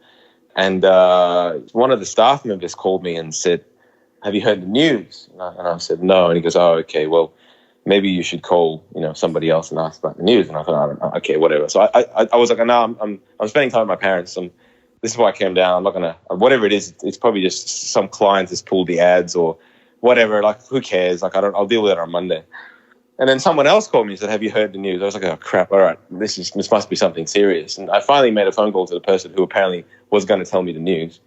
And one of the staff members called me and said, "Have you heard the news?" And I said, "No." And he goes, "Oh, okay, well, maybe you should call, somebody else and ask about the news." And I thought, okay, whatever. So I was like, no, I'm spending time with my parents. This is why I came down. I'm not gonna, whatever it is. It's probably just some client has pulled the ads or whatever. Like, who cares? Like, I'll deal with it on Monday. And then someone else called me and said, "Have you heard the news?" I was like, "Oh crap! All right, this must be something serious." And I finally made a phone call to the person who apparently was going to tell me the news.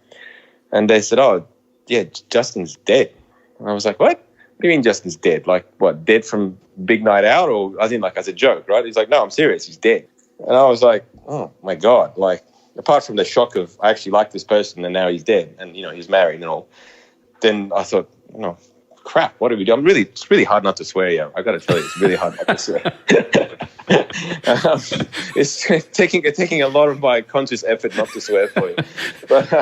And they said, "Oh, yeah, Justin's dead." And I was like, "What? What do you mean Justin's dead? Like, what, dead from big night out?" Or I think like as a joke, right? He's like, "No, I'm serious. He's dead." And I was like, "Oh my God." Like, apart from the shock of I actually like this person and now he's dead and, he's married and all, then I thought, crap, what do we do? It's really hard not to swear, yeah. I got to tell you, it's really hard not to swear. It's taking a lot of my conscious effort not to swear for you. But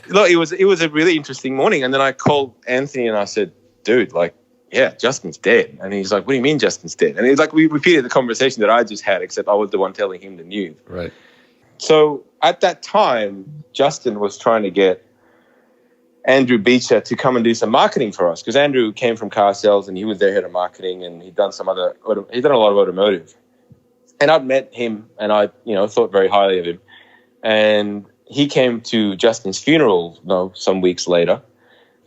look, it was a really interesting morning. And then I called Anthony and I said, "Dude, like, yeah, Justin's dead." And he's like, "What do you mean Justin's dead?" And he's like, we repeated the conversation that I just had, except I was the one telling him the news. Right. So at that time, Justin was trying to get Andrew Beecher to come and do some marketing for us, because Andrew came from car sales and he was their head of marketing, and he'd done a lot of automotive. And I'd met him and I, thought very highly of him. And he came to Justin's funeral, some weeks later.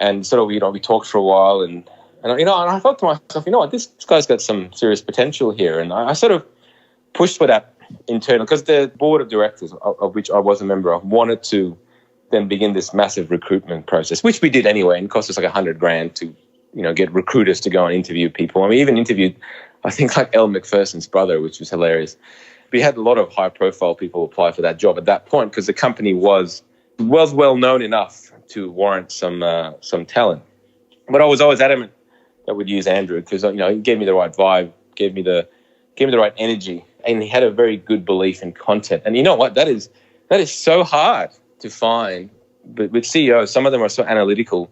And sort of, we talked for a while, and I thought to myself, what, this guy's got some serious potential here. And I sort of pushed for that internal, because the board of directors, of which I was a member of, wanted to then begin this massive recruitment process, which we did anyway, and it cost us like $100,000 to, get recruiters to go and interview people. And we even interviewed, I think, like Elle Macpherson's brother, which was hilarious. We had a lot of high-profile people apply for that job at that point, because the company was well known enough to warrant some talent. But I was always adamant that we'd use Andrew, because he gave me the right vibe, gave me the right energy, and he had a very good belief in content. And you know what? That is so hard to find. But with CEOs, some of them are so analytical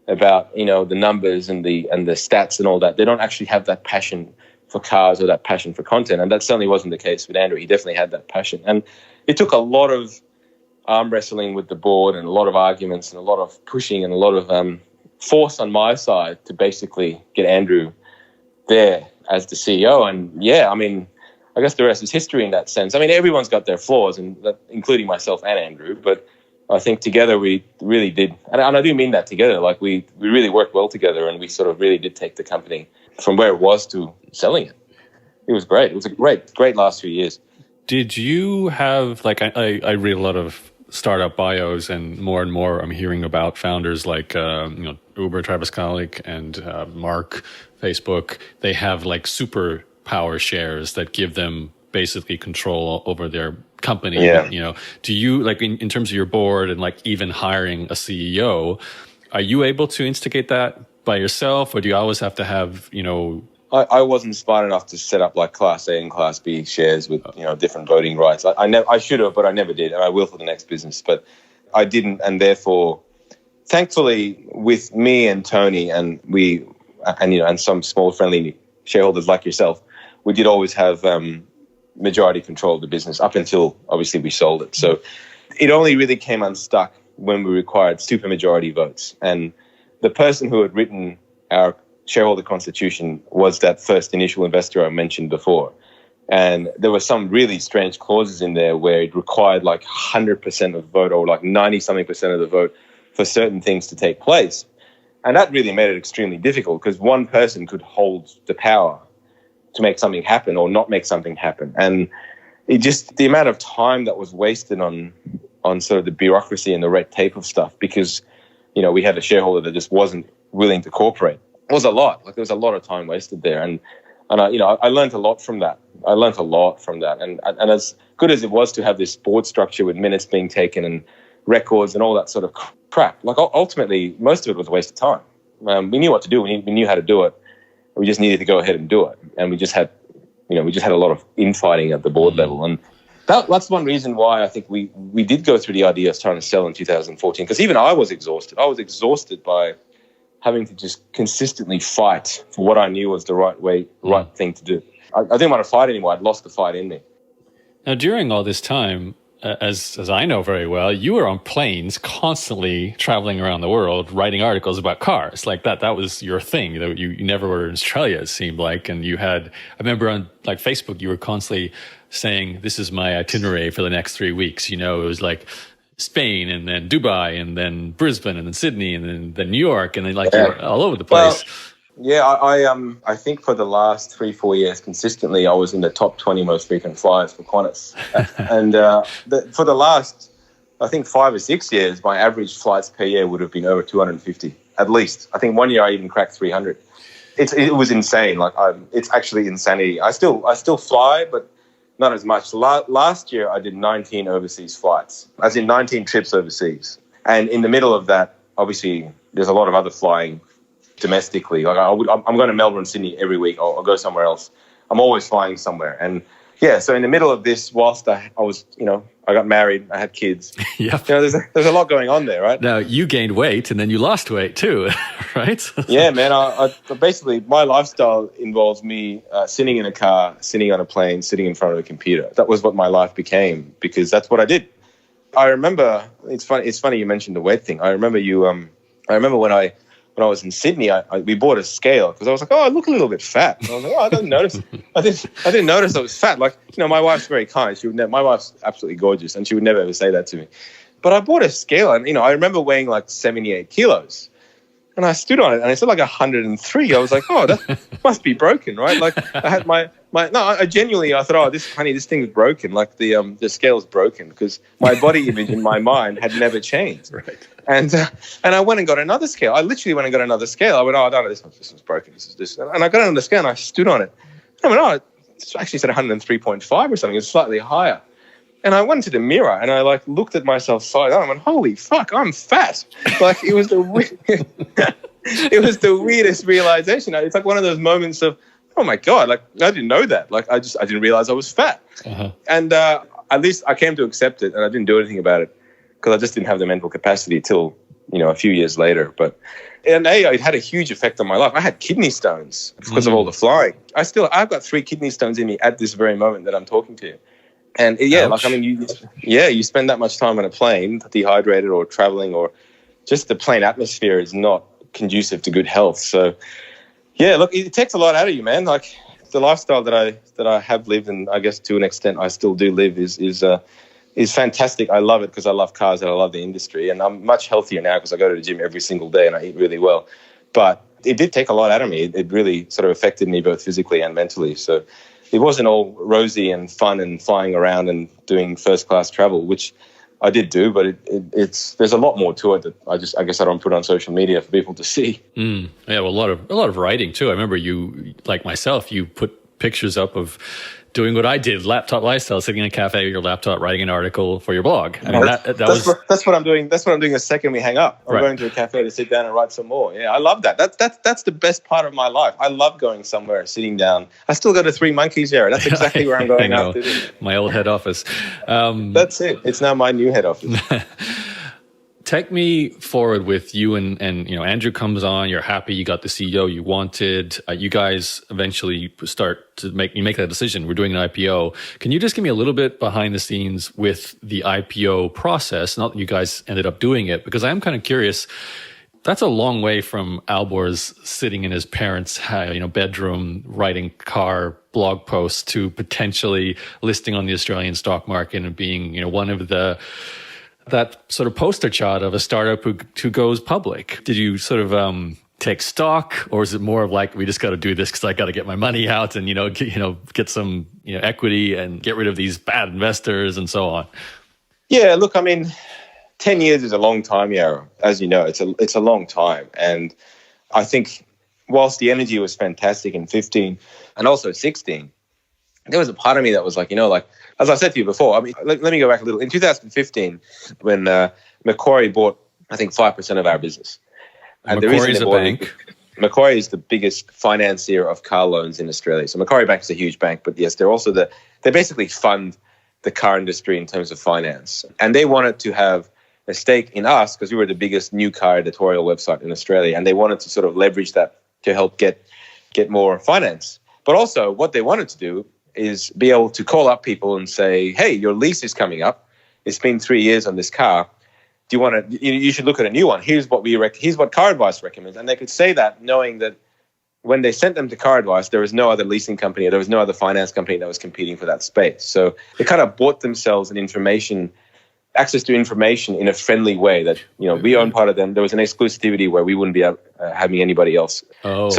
about the numbers and the stats and all that. They don't actually have that passion for cars or that passion for content, and that certainly wasn't the case with Andrew. He definitely had that passion, and it took a lot of arm wrestling with the board and a lot of arguments and a lot of pushing and a lot of force on my side to basically get Andrew there as the CEO. And yeah, I mean, I guess the rest is history in that sense. I mean, everyone's got their flaws, and including myself and Andrew, but I think together we really did, and I do mean that together, like we really worked well together, and we sort of really did take the company from where it was to selling it. It was great. It was a great last few years. Did you have, like, I read a lot of startup bios, and more I'm hearing about founders like, Uber, Travis Kalanick, and Mark, Facebook. They have like superpower shares that give them basically control over their company. Yeah. Do you, like, in terms of your board and like even hiring a CEO, are you able to instigate that by yourself, or do you always have to have, I wasn't smart enough to set up like Class A and Class B shares with, different voting rights. I should have, but I never did, and I will for the next business. But I didn't, and therefore, thankfully, with me and Tony and and some small friendly shareholders like yourself, we did always have majority control of the business up until obviously we sold it. So it only really came unstuck when we required supermajority votes, and the person who had written our shareholder constitution was that first initial investor I mentioned before. And there were some really strange clauses in there where it required like 100% of the vote or like 90-something% of the vote for certain things to take place. And that really made it extremely difficult because one person could hold the power to make something happen or not make something happen. And it just, the amount of time that was wasted on sort of the bureaucracy and the red tape of stuff because, we had a shareholder that just wasn't willing to cooperate. It was a lot. Like there was a lot of time wasted there, and I learned a lot from that. And as good as it was to have this board structure with minutes being taken and records and all that sort of crap, like ultimately most of it was a waste of time. We knew what to do. We knew how to do it. We just needed to go ahead and do it. And we just had a lot of infighting at the board level. And that's one reason why I think we did go through the idea of trying to sell in 2014, because even I was exhausted. I was exhausted by having to just consistently fight for what I knew was the right thing to do. I didn't want to fight anymore. I'd lost the fight in me. Now, during all this time, as I know very well, you were on planes constantly traveling around the world, writing articles about cars. Like that was your thing. You never were in Australia, it seemed like. And I remember on like Facebook, you were constantly saying, this is my itinerary for the next 3 weeks. It was like Spain and then Dubai and then Brisbane and then Sydney and then New York and then you were all over the place. Well, I think for the last 3-4 years consistently I was in the top 20 most frequent flyers for Qantas. And for the last I think 5 or 6 years my average flights per year would have been over 250 at least. I think one year I even cracked 300. It was insane. It's actually insanity. I still fly, but not as much. Last year, I did 19 overseas flights, as in 19 trips overseas. And in the middle of that, obviously, there's a lot of other flying domestically. Like I'm going to Melbourne, Sydney every week. I'll go somewhere else. I'm always flying somewhere. And yeah, so in the middle of this, whilst I was, I got married, I had kids. Yep. There's a lot going on there, right? Now, you gained weight and then you lost weight too, right? Yeah, man. I basically, my lifestyle involves me sitting in a car, sitting on a plane, sitting in front of a computer. That was what my life became because that's what I did. I remember, it's funny you mentioned the weight thing. I remember I remember when I was in Sydney, we bought a scale because I was like, I look a little bit fat. And I was like, I didn't notice. I didn't notice I was fat. Like, my wife's very kind. My wife's absolutely gorgeous, and she would never ever say that to me. But I bought a scale, and I remember weighing like 78 kilos, and I stood on it, and it said like 103. I was like, that must be broken, right? Like I had I genuinely thought, this thing's broken. Like the scale's broken because my body image in my mind had never changed. Right. And I went and got another scale. I literally went and got another scale. I went, no, this one's broken. This. And I got another scale and I stood on it. I went, it actually said 103.5 or something. It's slightly higher. And I went to the mirror and I looked at myself side on. I went, holy fuck, I'm fat. Like it was the weirdest realization. It's like one of those moments of, oh my God, like I didn't know that. Like I didn't realize I was fat. Uh-huh. And at least I came to accept it and I didn't do anything about it because I just didn't have the mental capacity till, a few years later. It had a huge effect on my life. I had kidney stones because of all the flying. I've got 3 kidney stones in me at this very moment that I'm talking to you. And Ouch. you spend that much time on a plane, dehydrated or traveling, or just the plane atmosphere is not conducive to good health. So, yeah, look, it takes a lot out of you, man. Like the lifestyle that I have lived, and I guess to an extent I still do live, is fantastic. I love it because I love cars and I love the industry, and I'm much healthier now because I go to the gym every single day and I eat really well. But it did take a lot out of me. It really sort of affected me both physically and mentally. So it wasn't all rosy and fun and flying around and doing first class travel, which I did do, but there's a lot more to it that I guess I don't put on social media for people to see. Yeah, well, a lot of writing too. I remember you, like myself, you put pictures up of doing what I did, laptop lifestyle, sitting in a cafe with your laptop, writing an article for your blog. I mean, that's what I'm doing. That's what I'm doing the second we hang up. I'm going to a cafe to sit down and write some more. Yeah, I love that. That's the best part of my life. I love going somewhere, sitting down. I still go to Three Monkeys here. That's exactly where I'm going after this. My old head office. That's it. It's now my new head office. Take me forward with you and Andrew comes on. You're happy. You got the CEO you wanted. You guys eventually start to make that decision. We're doing an IPO. Can you just give me a little bit behind the scenes with the IPO process? Not that you guys ended up doing it, because I am kind of curious. That's a long way from Alborz sitting in his parents' bedroom writing car blog posts to potentially listing on the Australian stock market and being one of that sort of poster child of a startup who goes public. Did you sort of take stock, or is it more of like, we just got to do this because I got to get my money out and get some equity and get rid of these bad investors and so on? Yeah, look, I mean, 10 years is a long time, Yaro. As you know, it's a long time, and I think whilst the energy was fantastic in 15 and also 16, there was a part of me that was like, as I said to you before, I mean, let me go back a little. In 2015, when Macquarie bought, I think, 5% of our business. And Macquarie is a bank. Macquarie is the biggest financier of car loans in Australia. So Macquarie Bank is a huge bank, but yes, they're also they basically fund the car industry in terms of finance. And they wanted to have a stake in us because we were the biggest new car editorial website in Australia. And they wanted to sort of leverage that to help get more finance. But also what they wanted to do is be able to call up people and say, hey, your lease is coming up. It's been 3 years on this car. Do you want to, you should look at a new one. Here's what here's what CarAdvice recommends. And they could say that knowing that when they sent them to CarAdvice, there was no other leasing company, or there was no other finance company that was competing for that space. So they kind of bought themselves access to information in a friendly way that, we own part of them. There was an exclusivity where we wouldn't be having anybody else. Oh.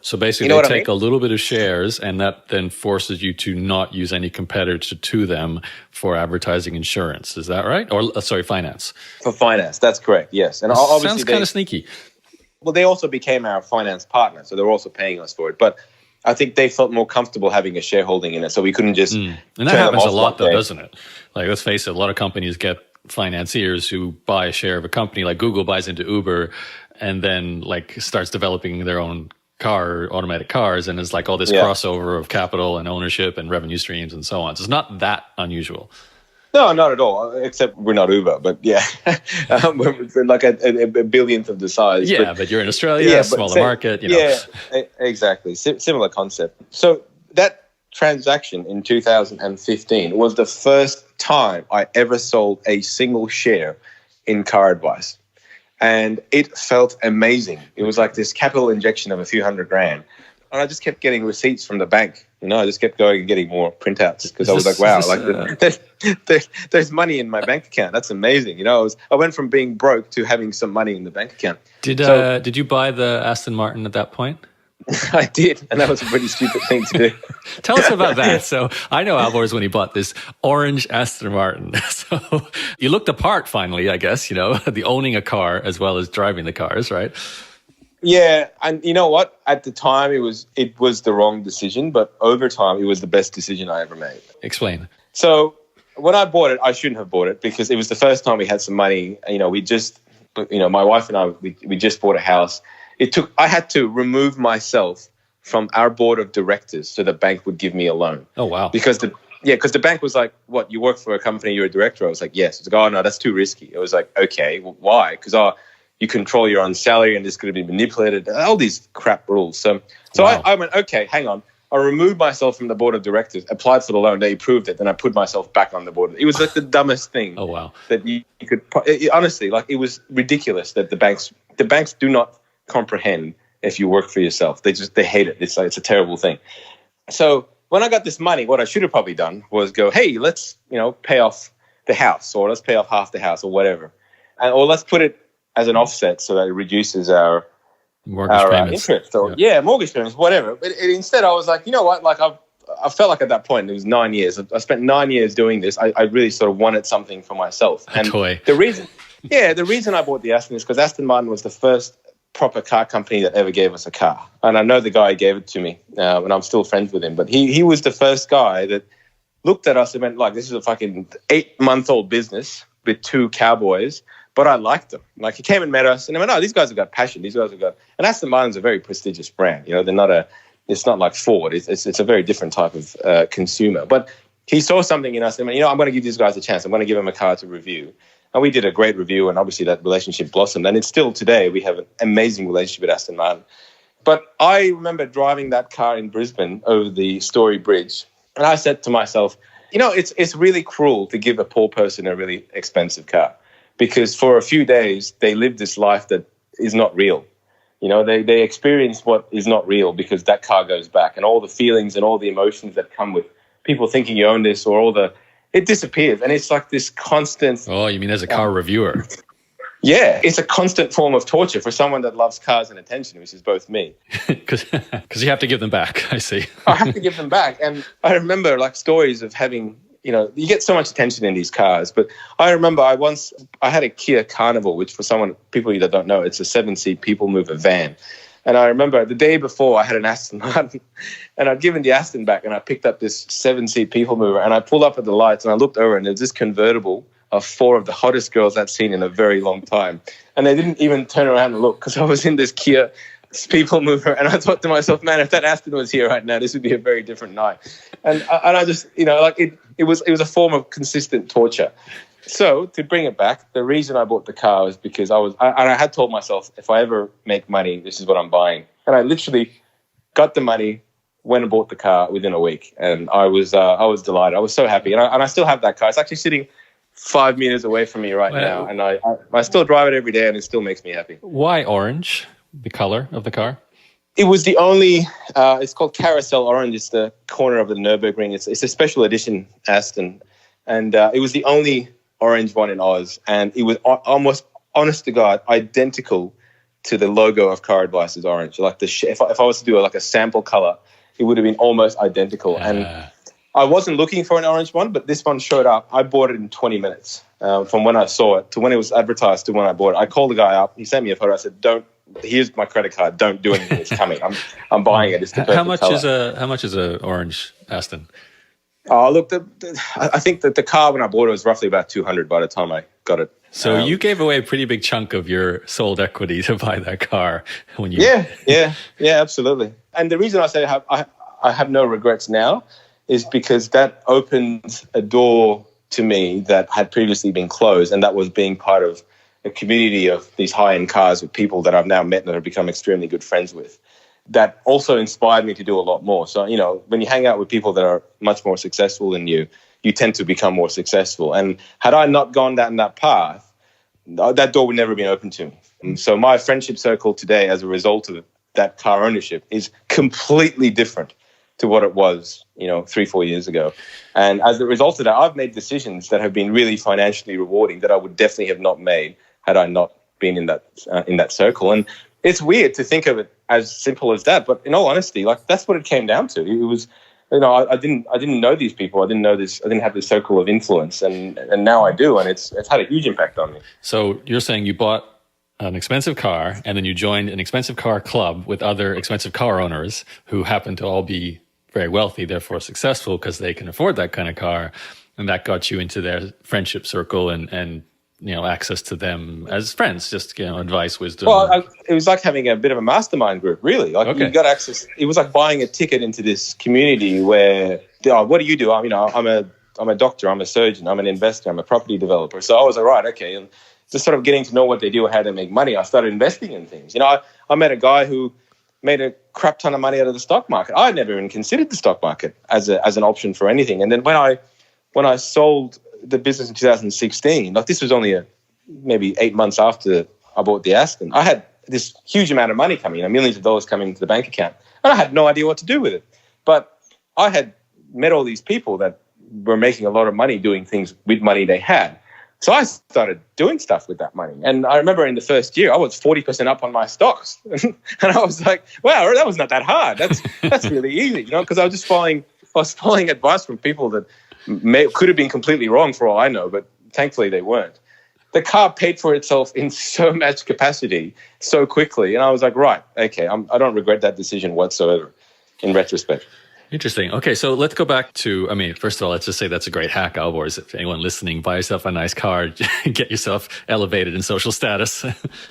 So basically, they take a little bit of shares, and that then forces you to not use any competitor to them for advertising insurance. Is that right? Or finance? For finance, that's correct. Yes, and obviously sounds kind of sneaky. Well, they also became our finance partner, so they were also paying us for it. But I think they felt more comfortable having a shareholding in it, so we couldn't just. And that happens a lot, though, doesn't it? Like, let's face it, a lot of companies get financiers who buy a share of a company, like Google buys into Uber, and then starts developing their own automatic cars, and it's like all this crossover of capital and ownership and revenue streams and so on. So it's not that unusual. No, not at all, except we're not Uber, but yeah. We're like a billionth of the size. Yeah, but you're in Australia, smaller market. Yeah, exactly. Similar concept. So that transaction in 2015 was the first time I ever sold a single share in CarAdvice. And it felt amazing. It was like this capital injection of a few $100,000. And I just kept getting receipts from the bank. I just kept going and getting more printouts just because I was like, wow, there's money in my bank account. That's amazing. I went from being broke to having some money in the bank account. Did you buy the Aston Martin at that point? I did, and that was a pretty stupid thing to do. Tell us about that. So I know Alborz when he bought this orange Aston Martin. So you looked apart finally, I guess, the owning a car as well as driving the cars, right? Yeah, and you know what? At the time, it was the wrong decision, but over time, it was the best decision I ever made. Explain. So when I bought it, I shouldn't have bought it because it was the first time we had some money. We just, my wife and I, we just bought a house. I had to remove myself from our board of directors so the bank would give me a loan. Oh, wow. Because the bank was like, what, you work for a company, you're a director? I was like, yes. It's like, oh, no, that's too risky. I was like, okay, well, why? Because you control your own salary and it's going to be manipulated, all these crap rules. So wow. I went, okay, hang on. I removed myself from the board of directors, applied for the loan, they approved it, then I put myself back on the board. It was like the dumbest thing. Oh, wow. That you could, honestly, it was ridiculous that the banks do not comprehend if you work for yourself. They hate it. It's a terrible thing. So when I got this money, what I should have probably done was go, hey, let's pay off the house, or let's pay off half the house, or whatever, or let's put it as an offset so that it reduces our mortgage payments, interest, or mortgage payments, whatever. But instead, I was like, you know what? I felt like at that point it was 9 years. I spent 9 years doing this. I really sort of wanted something for myself. A toy. The reason I bought the Aston is because Aston Martin was the first proper car company that ever gave us a car. And I know the guy who gave it to me, and I'm still friends with him. But he was the first guy that looked at us and went, like, this is a fucking 8-month-old business with 2 cowboys, but I liked them. Like, he came and met us, and I went, oh, these guys have got passion. These guys have got... And Aston Martin's a very prestigious brand. You know, they're not it's not like Ford. It's a very different type of consumer. But he saw something in us and went, I'm going to give these guys a chance. I'm going to give them a car to review. And we did a great review, and obviously that relationship blossomed. And it's still today, we have an amazing relationship with Aston Martin. But I remember driving that car in Brisbane over the Story Bridge, and I said to myself, it's really cruel to give a poor person a really expensive car, because for a few days they live this life that is not real. They experience what is not real because that car goes back, and all the feelings and all the emotions that come with people thinking you own this, or it disappears. And it's like this constant... Oh, you mean as a car reviewer? Yeah, it's a constant form of torture for someone that loves cars and attention, which is both me. Because you have to give them back, I see. I have to give them back. And I remember like stories of having, you get so much attention in these cars. But I remember I had a Kia Carnival, which for people that don't know, it's a 7-seat people mover van. And I remember the day before I had an Aston Martin, and I'd given the Aston back, and I picked up this 7-seat people mover, and I pulled up at the lights, and I looked over, and there's this convertible of 4 of the hottest girls I'd seen in a very long time. And they didn't even turn around and look, because I was in this Kia people mover, and I thought to myself, man, if that Aston was here right now, this would be a very different night. And I just, it was a form of consistent torture. So to bring it back, the reason I bought the car was because I had told myself, if I ever make money, this is what I'm buying. And I literally got the money, went and bought the car within a week. And I was delighted. I was so happy. And I still have that car. It's actually sitting 5 meters away from me right now. And I still drive it every day, and it still makes me happy. Why orange, the color of the car? It was the only, it's called Carousel Orange. It's the corner of the Nürburgring. It's a special edition Aston. And it was the only orange one in Oz, and it was almost, honest to God, identical to the logo of CarAdvice's orange. Like if I was to do a sample color, it would have been almost identical. And I wasn't looking for an orange one, but this one showed up. I bought it in 20 minutes from when I saw it to when it was advertised to when I bought it. I called the guy up. He sent me a photo. I said, here's my credit card. Don't do anything. It's coming. I'm buying it. It's the perfect color. How much is a orange Aston? Oh, look, I think that the car when I bought it was roughly about 200 by the time I got it. So you gave away a pretty big chunk of your sold equity to buy that car when you... Yeah, absolutely. And the reason I say I have no regrets now is because that opened a door to me that had previously been closed, and that was being part of a community of these high-end cars with people that I've now met and have become extremely good friends with. That also inspired me to do a lot more. So, when you hang out with people that are much more successful than you tend to become more successful. And had I not gone down that path, that door would never have been open to me. And so my friendship circle today, as a result of that car ownership, is completely different to what it was, 3-4 years ago. And as a result of that, I've made decisions that have been really financially rewarding that I would definitely have not made had I not been in that circle. And it's weird to think of it as simple as that, but in all honesty, that's what it came down to. It was, I didn't know these people. I didn't know this. I didn't have this circle of influence, and now I do, and it's had a huge impact on me. So you're saying you bought an expensive car, and then you joined an expensive car club with other expensive car owners who happen to all be very wealthy, therefore successful because they can afford that kind of car, and that got you into their friendship circle and access to them as friends, just, advice, wisdom. Well, it was like having a bit of a mastermind group, really. You got access. It was like buying a ticket into this community where, what do you do? I'm a doctor, I'm a surgeon, I'm an investor, I'm a property developer. So I was like, right, okay. And just sort of getting to know what they do and how they make money, I started investing in things. I met a guy who made a crap ton of money out of the stock market. I had never even considered the stock market as an option for anything. And then when I sold the business in 2016, this was only maybe 8 months after I bought the Aston, I had this huge amount of money coming in, millions of dollars coming into the bank account, and I had no idea what to do with it. But I had met all these people that were making a lot of money doing things with money they had. So I started doing stuff with that money. And I remember in the first year, I was 40% up on my stocks. And I was like, wow, that was not that hard. That's really easy, because I was following advice from people that could have been completely wrong for all I know, but thankfully they weren't. the car paid for itself in so much capacity so quickly. And I was like, right, okay, I don't regret that decision whatsoever in retrospect. Interesting. Okay, so let's go back to, first of all, let's just say that's a great hack, Alborz. If anyone listening, buy yourself a nice car, get yourself elevated in social status.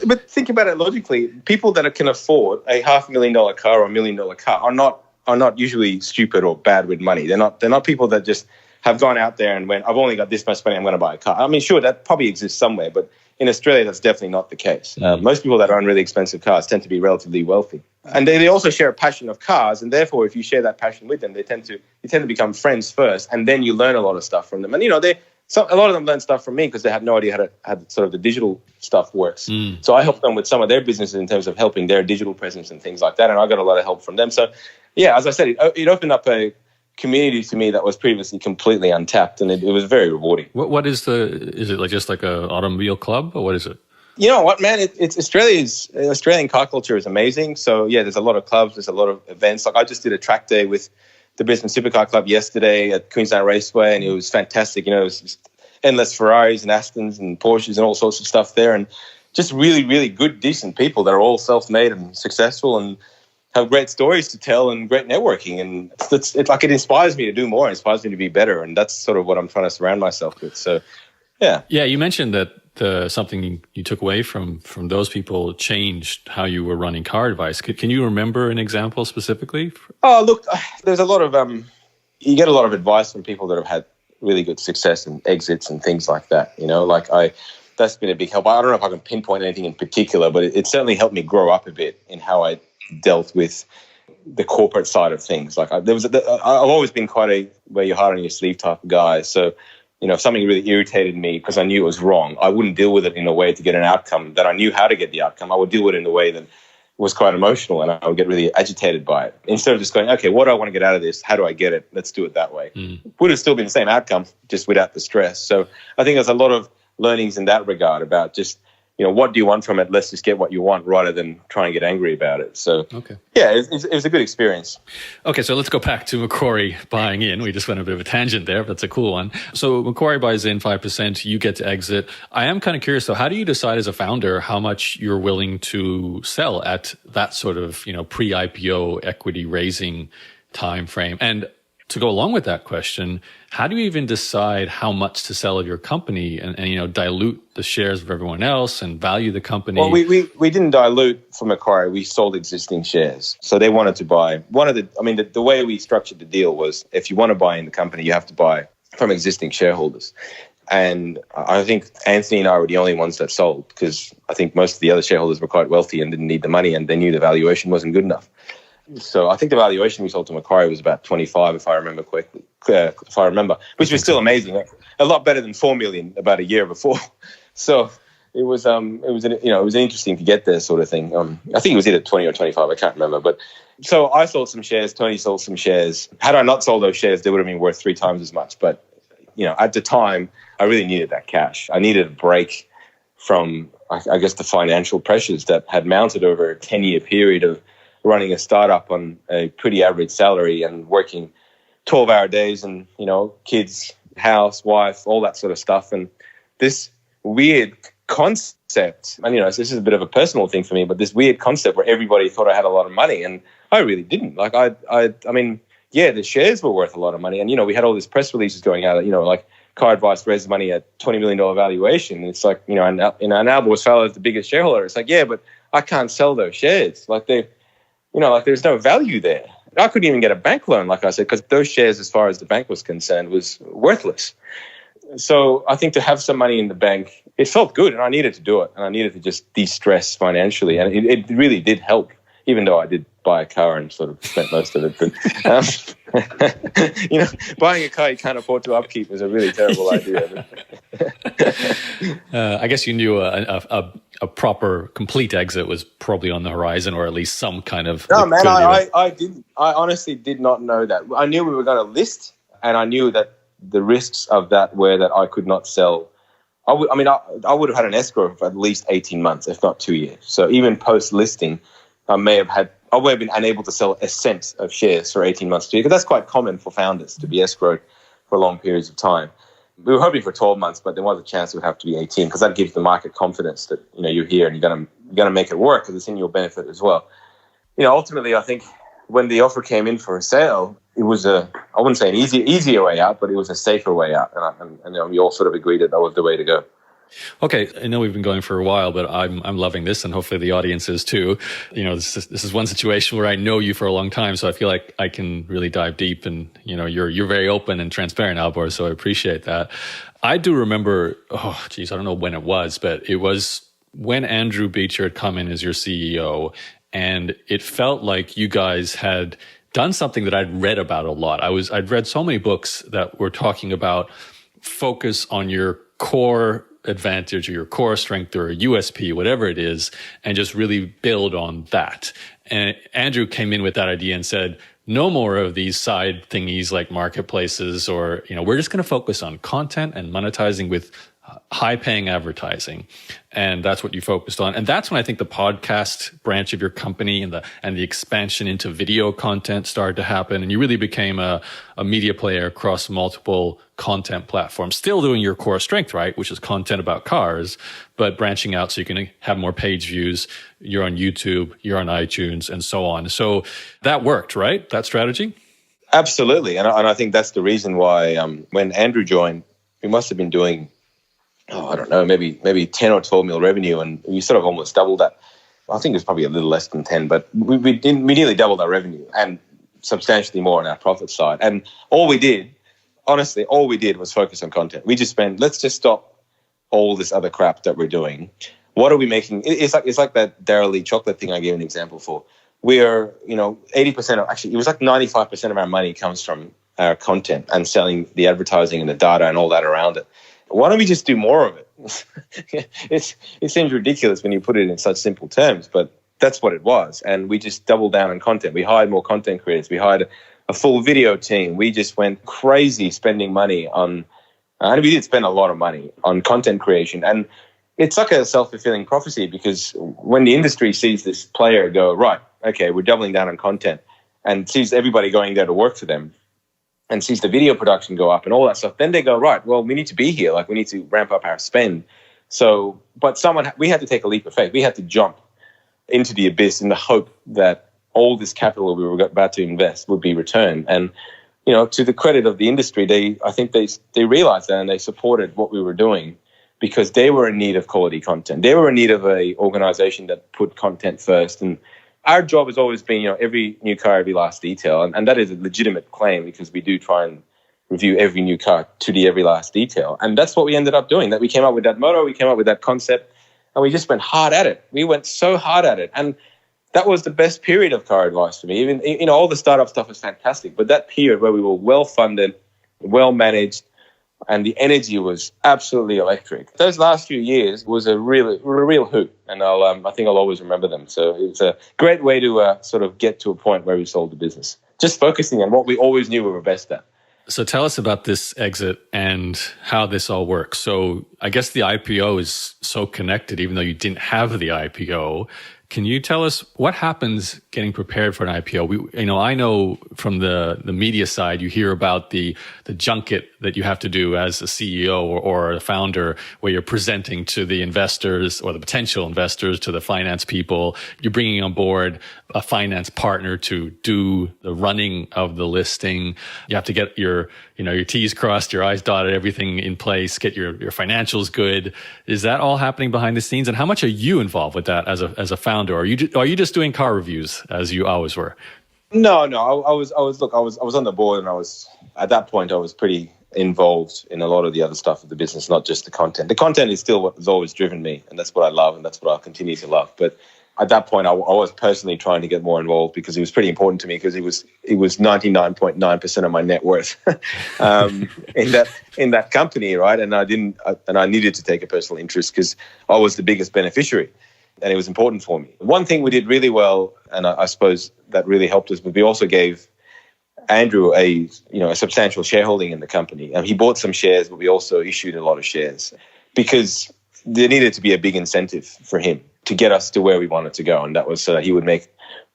But think about it logically. People that can afford a $500,000 car or $1 million car are not usually stupid or bad with money. They're not people that just have gone out there and went, I've only got this much money, I'm going to buy a car. I mean, sure, that probably exists somewhere, but in Australia, that's definitely not the case. Most people that own really expensive cars tend to be relatively wealthy. And they also share a passion of cars, and therefore, if you share that passion with them, you tend to become friends first, and then you learn a lot of stuff from them. And, a lot of them learn stuff from me because they had no idea how sort of the digital stuff works. So I helped them with some of their businesses in terms of helping their digital presence and things like that, and I got a lot of help from them. So, yeah, as I said, it opened up a community to me that was previously completely untapped, and it was very rewarding. What is is it just like an automobile club, or what is it? You know what, man? It's Australian car culture is amazing. So yeah, there's a lot of clubs, there's a lot of events. Like I just did a track day with the Brisbane Supercar Club yesterday at Queensland Raceway, and it was fantastic. It was just endless Ferraris and Astons and Porsches and all sorts of stuff there, and just really, really good, decent people that are all self-made and successful and have great stories to tell and great networking. And it inspires me to do more. It inspires me to be better. And that's sort of what I'm trying to surround myself with. So, yeah. Yeah, you mentioned that something you took away from those people changed how you were running CarAdvice. Can you remember an example specifically? Oh, look, there's a lot of, you get a lot of advice from people that have had really good success and exits and things like that. That's been a big help. I don't know if I can pinpoint anything in particular, but it certainly helped me grow up a bit in how I dealt with the corporate side of things. Like I've always been quite a wear your heart on your sleeve type of guy. So, if something really irritated me because I knew it was wrong, I wouldn't deal with it in a way to get an outcome that I knew how to get the outcome. I would deal with it in a way that was quite emotional, and I would get really agitated by it. Instead of just going, okay, what do I want to get out of this? How do I get it? Let's do it that way. Would have still been the same outcome, just without the stress. So I think there's a lot of learnings in that regard about just, what do you want from it? Let's just get what you want rather than try and get angry about it. So, yeah, it was a good experience. Okay, so let's go back to Macquarie buying in. We just went a bit of a tangent there, but that's a cool one. So Macquarie buys in 5%, you get to exit. I am kind of curious, though, how do you decide as a founder how much you're willing to sell at that sort of, pre-IPO equity raising time frame? And to go along with that question, how do you even decide how much to sell of your company and dilute the shares of everyone else and value the company? Well, we didn't dilute for Macquarie. We sold existing shares. So they wanted to buy the way we structured the deal was if you want to buy in the company, you have to buy from existing shareholders. And I think Anthony and I were the only ones that sold because I think most of the other shareholders were quite wealthy and didn't need the money and they knew the valuation wasn't good enough. So I think the valuation we sold to Macquarie was about 25, if I remember correctly. Which was still amazing, a lot better than 4 million about a year before. So it was interesting to get there, sort of thing. I think it was either 20 or 25, I can't remember. But so I sold some shares, Tony sold some shares. Had I not sold those shares, they would have been worth 3 times as much. But at the time, I really needed that cash. I needed a break from, I guess, the financial pressures that had mounted over a 10-year period of running a startup on a pretty average salary and working 12-hour days and, kids, house, wife, all that sort of stuff. And this weird concept, and, this is a bit of a personal thing for me, but this weird concept where everybody thought I had a lot of money and I really didn't. Like, the shares were worth a lot of money. And, we had all these press releases going out, like CarAdvice raised money at $20 million valuation. And it's like, and Alborz Fallah is the biggest shareholder. It's like, yeah, but I can't sell those shares. Like there's no value there. I couldn't even get a bank loan, like I said, because those shares, as far as the bank was concerned, was worthless. So I think to have some money in the bank, it felt good, and I needed to do it, and I needed to just de-stress financially, and it really did help, even though I did buy a car and sort of spent most of it. But, buying a car you can't afford to upkeep is a really terrible idea. I guess you knew a proper, complete exit was probably on the horizon, or at least some kind of... No, man, I didn't. I honestly did not know that. I knew we were going to list, and I knew that the risks of that were that I could not sell. I would have had an escrow for at least 18 months, if not 2 years. So even post-listing, I may have been unable to sell a cent of shares for 18 months, because that's quite common for founders to be escrowed for long periods of time. We were hoping for 12 months, but there was a chance it would have to be 18 because that gives the market confidence that, you're here and you're going to make it work because it's in your benefit as well. Ultimately, I think when the offer came in for a sale, it was I wouldn't say an easier way out, but it was a safer way out. And we all sort of agreed that was the way to go. Okay, I know we've been going for a while, but I'm loving this, and hopefully the audience is too. This is one situation where I know you for a long time, so I feel like I can really dive deep. And you're very open and transparent, Alborz, so I appreciate that. I do remember, I don't know when it was, but it was when Andrew Beecher had come in as your CEO, and it felt like you guys had done something that I'd read about a lot. I'd read so many books that were talking about focus on your core advantage or your core strength or a USP, whatever it is, and just really build on that. And Andrew came in with that idea and said, no more of these side thingies like marketplaces or, we're just going to focus on content and monetizing with high paying advertising. And that's what you focused on. And that's when I think the podcast branch of your company and the expansion into video content started to happen. And you really became a media player across multiple content platforms, still doing your core strength, right? Which is content about cars, but branching out so you can have more page views. You're on YouTube, you're on iTunes, and so on. So that worked, right? That strategy? Absolutely. And I think that's the reason why when Andrew joined, we must have been doing I don't know, maybe 10 or 12 mil revenue, and we sort of almost doubled that. I think it was probably a little less than 10, but we nearly doubled our revenue and substantially more on our profit side. And all we did was focus on content. We just spent, let's just stop all this other crap that we're doing. What are we making? It's like that Dairy Lee chocolate thing I gave an example for. We're, 80% of, actually, it was like 95% of our money comes from our content and selling the advertising and the data and all that around it. Why don't we just do more of it? It seems ridiculous when you put it in such simple terms, but that's what it was. And we just doubled down on content. We hired more content creators. We hired a full video team. We just went crazy spending money on, and we did spend a lot of money on content creation. And it's like a self-fulfilling prophecy because when the industry sees this player go, right, okay, we're doubling down on content and sees everybody going there to work for them, and sees the video production go up and all that stuff, then they go, right, well, we need to be here. Like, we need to ramp up our spend. So, but we had to take a leap of faith. We had to jump into the abyss in the hope that all this capital we were about to invest would be returned. And, to the credit of the industry, I think they realized that and they supported what we were doing because they were in need of quality content. They were in need of an organization that put content first. And our job has always been, every new car, every last detail. And that is a legitimate claim because we do try and review every new car to the every last detail. And that's what we ended up doing. That we came up with that motto, we came up with that concept, and we just went hard at it. We went so hard at it. And that was the best period of CarAdvice for me. Even, all the startup stuff was fantastic. But that period where we were well-funded, well-managed, and the energy was absolutely electric. Those last few years was a real hoot, and I think I'll always remember them. So it's a great way to sort of get to a point where we sold the business, just focusing on what we always knew we were best at. So tell us about this exit and how this all works. So I guess the IPO is so connected, even though you didn't have the IPO. Can you tell us what happens getting prepared for an IPO? I know from the media side, you hear about the junket that you have to do as a CEO or a founder, where you're presenting to the investors or the potential investors, to the finance people. You're bringing on board a finance partner to do the running of the listing. You have to get your T's crossed, your I's dotted, everything in place, get your financials good. Is that all happening behind the scenes? And how much are you involved with that as a founder? Or are you just doing car reviews as you always were? No. I was on the board, and at that point I was pretty involved in a lot of the other stuff of the business, not just the content. The content is still what has always driven me, and that's what I love, and that's what I'll continue to love. But at that point, I was personally trying to get more involved because it was pretty important to me, because it was 99.9% of my net worth in that company, right? And I needed to take a personal interest because I was the biggest beneficiary, and it was important for me. One thing we did really well, and I suppose that really helped us, but we also gave Andrew a substantial shareholding in the company, and he bought some shares, but we also issued a lot of shares because there needed to be a big incentive for him to get us to where we wanted to go. And that was he would make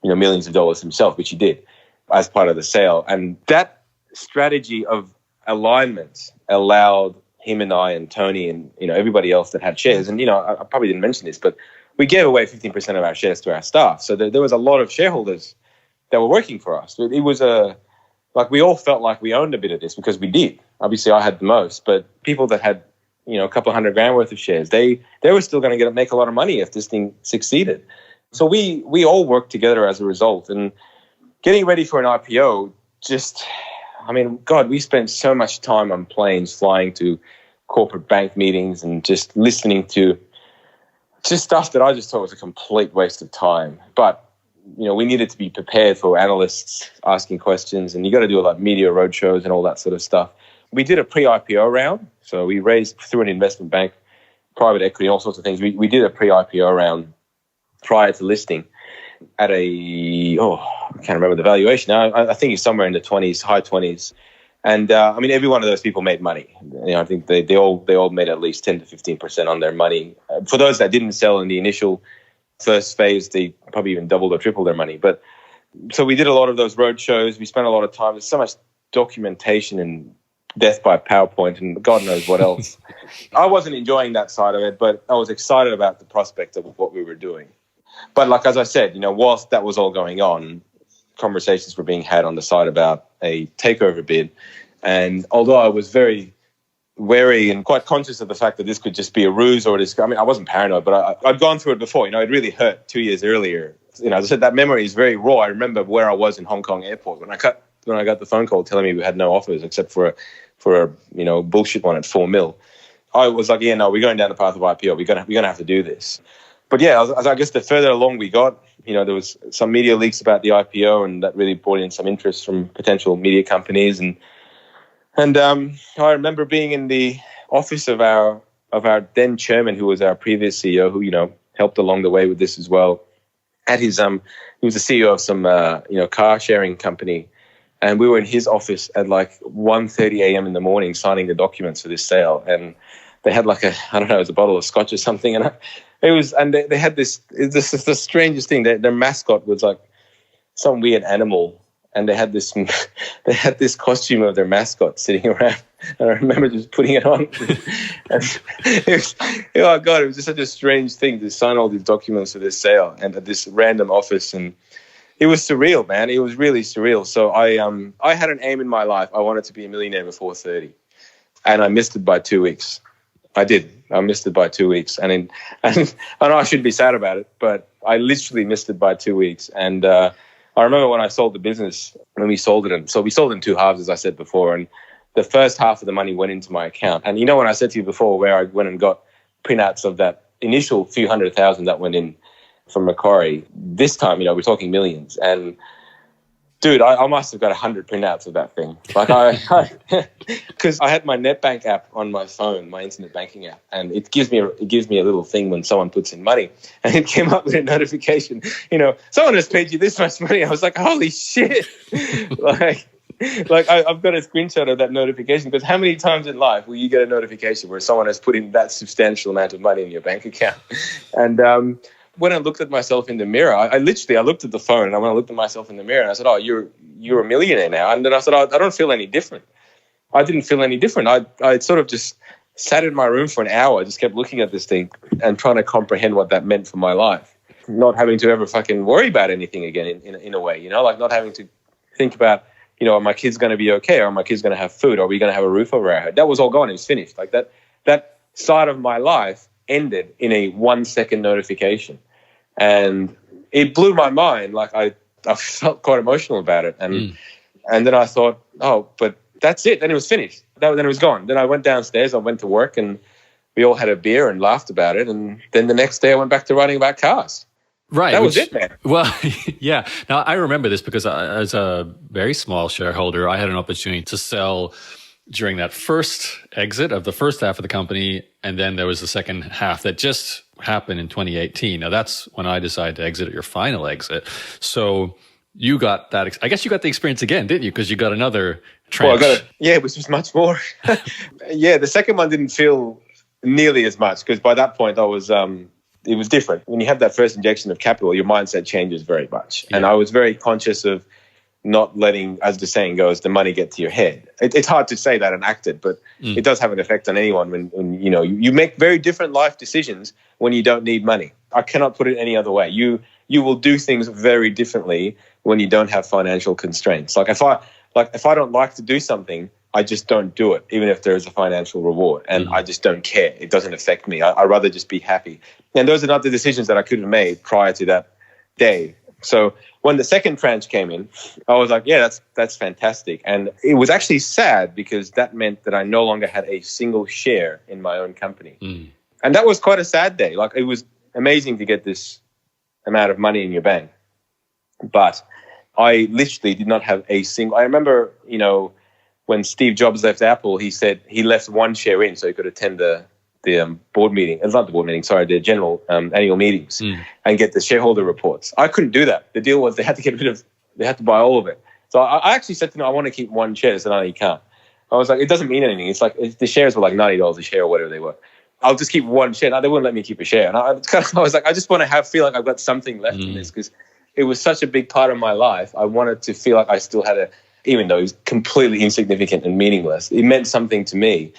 millions of dollars himself, which he did as part of the sale. And that strategy of alignment allowed him and I and Tony and, everybody else that had shares. And, I probably didn't mention this, but we gave away 15% of our shares to our staff. So there was a lot of shareholders that were working for us. It was we all felt like we owned a bit of this because we did. Obviously, I had the most, but people that had, a couple of $100,000 worth of shares, they were still going to make a lot of money if this thing succeeded. So we all worked together as a result. And getting ready for an IPO, we spent so much time on planes flying to corporate bank meetings and just listening to just stuff that I just thought was a complete waste of time. But, we needed to be prepared for analysts asking questions, and you got to do a lot of media roadshows and all that sort of stuff. We did a pre-IPO round. So we raised through an investment bank, private equity, all sorts of things. We did a pre-IPO round prior to listing at I can't remember the valuation now. I think it's somewhere in the 20s, high 20s. And every one of those people made money. I think they all made at least 10 to 15% on their money. For those that didn't sell in the initial first phase, they probably even doubled or tripled their money. But so we did a lot of those road shows. We spent a lot of time. There's so much documentation and death by PowerPoint and God knows what else. I wasn't enjoying that side of it, but I was excited about the prospect of what we were doing. But as I said, whilst that was all going on, conversations were being had on the side about a takeover bid. And although I was very wary and quite conscious of the fact that this could just be a ruse or I wasn't paranoid, but I'd gone through it before. It really hurt 2 years earlier. As I said, that memory is very raw. I remember where I was in Hong Kong airport when I got the phone call telling me we had no offers except for a bullshit one at $4 million. I was like, no, we're going down the path of IPO. We're gonna have to do this. But I guess the further along we got, there was some media leaks about the IPO, and that really brought in some interest from potential media companies. And I remember being in the office of our then chairman, who was our previous CEO, who helped along the way with this as well. At his he was the CEO of some car sharing company, and we were in his office at 1:30 a.m. in the morning signing the documents for this sale. And they had it was a bottle of scotch or something, and they had this is the strangest thing. Their mascot was some weird animal, and they had this costume of their mascot sitting around, and I remember just putting it on. And it was just such a strange thing to sign all these documents for this sale and at this random office, and it was surreal, man. It was really surreal. So I had an aim in my life. I wanted to be a millionaire before 30, and I missed it by 2 weeks. I did. I missed it by 2 weeks. And I know I shouldn't be sad about it, but I literally missed it by 2 weeks. And I remember when I sold the business, when we sold it. So we sold in two halves, as I said before. And the first half of the money went into my account. And when I said to you before where I went and got printouts of that initial few $100,000 that went in from Macquarie, this time, we're talking millions. And dude, I must have got 100 printouts of that thing. Because I had my NetBank app on my phone, my internet banking app, and it gives me a little thing when someone puts in money, and it came up with a notification. Someone has paid you this much money. I was like, holy shit! I've got a screenshot of that notification, because how many times in life will you get a notification where someone has put in that substantial amount of money in your bank account? And when I looked at myself in the mirror, I looked at the phone, and when I looked at myself in the mirror, and I said, "Oh, you're a millionaire now." And then I said, "I don't feel any different." I didn't feel any different. I sort of just sat in my room for an hour, just kept looking at this thing and trying to comprehend what that meant for my life. Not having to ever fucking worry about anything again in a way, not having to think about, are my kids going to be okay? Are my kids going to have food? Are we going to have a roof over our head? That was all gone. It was finished. That side of my life ended in a 1 second notification. And it blew my mind. I felt quite emotional about it. And then I thought, oh, but that's it. Then it was finished. Then it was gone. Then I went downstairs. I went to work, and we all had a beer and laughed about it. And then the next day I went back to writing about cars. Right. That was it, man. Well, yeah. Now, I remember this because as a very small shareholder, I had an opportunity to sell during that first exit of the first half of the company. And then there was the second half that just happened in 2018. Now, that's when I decided to exit at your final exit. So you got that. I guess you got the experience again, didn't you? Because you got another tranche. Well, which was much more. Yeah, the second one didn't feel nearly as much, because by that point I was, it was different. When you have that first injection of capital, your mindset changes very much. Yeah. And I was very conscious of not letting, as the saying goes, the money get to your head. It's hard to say that and act it, but it does have an effect on anyone when you make very different life decisions when you don't need money. I cannot put it any other way. You will do things very differently when you don't have financial constraints. Like if I don't like to do something, I just don't do it, even if there is a financial reward, and I just don't care. It doesn't affect me. I'd rather just be happy. And those are not the decisions that I could have made prior to that day. So when the second tranche came in, I was like, yeah, that's fantastic. And it was actually sad because that meant that I no longer had a single share in my own company. And that was quite a sad day. Like, it was amazing to get this amount of money in your bank, but I literally did not have a single. I remember, when Steve Jobs left Apple, he said he left one share in so he could attend the board meeting. It's not the board meeting, sorry, the general annual meetings and get the shareholder reports. I couldn't do that. The deal was they had to buy all of it. So I actually said to them, I want to keep one share. They said, no, you can't. I was like, it doesn't mean anything. It's like, if the shares were like $90 a share or whatever they were, I'll just keep one share. No, they wouldn't let me keep a share. And I was like, I just want to feel like I've got something left in this, because it was such a big part of my life. I wanted to feel like I still had even though it was completely insignificant and meaningless, it meant something to me.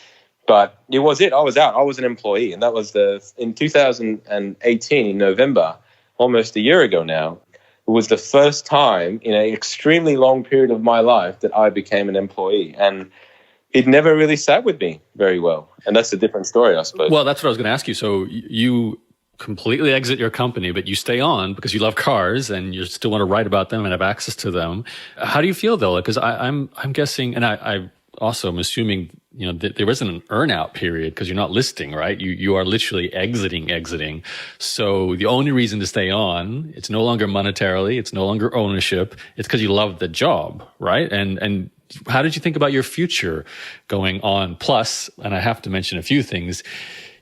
But it was it. I was out. I was an employee. And that was in 2018, in November, almost a year ago now, it was the first time in an extremely long period of my life that I became an employee. And it never really sat with me very well. And that's a different story, I suppose. Well, that's what I was going to ask you. So you completely exit your company, but you stay on because you love cars and you still want to write about them and have access to them. How do you feel, though? Because I'm guessing, and I also am assuming, that there isn't an earn-out period because you're not listing, right? You are literally exiting. So the only reason to stay on, it's no longer monetarily, it's no longer ownership, it's because you love the job, right? And how did you think about your future going on? Plus, and I have to mention a few things,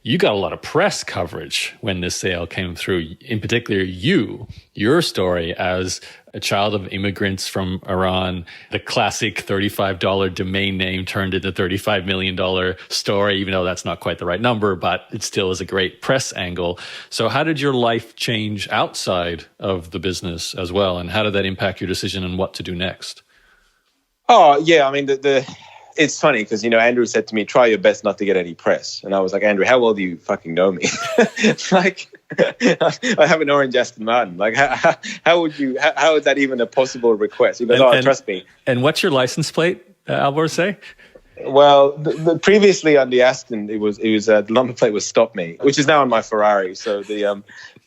you got a lot of press coverage when this sale came through, in particular your story as a child of immigrants from Iran, the classic $35 domain name turned into $35 million story, even though that's not quite the right number, but it still is a great press angle. So how did your life change outside of the business as well? And how did that impact your decision on what to do next? Oh, yeah. I mean, it's funny because, Andrew said to me, try your best not to get any press. And I was like, Andrew, how well do you fucking know me? Like, I have an orange Aston Martin. Like, how would that even a possible request? He goes, trust me. And what's your license plate, Alborz say? Well, previously on the Aston, it was the number plate was Stop Me, which is now on my Ferrari. So so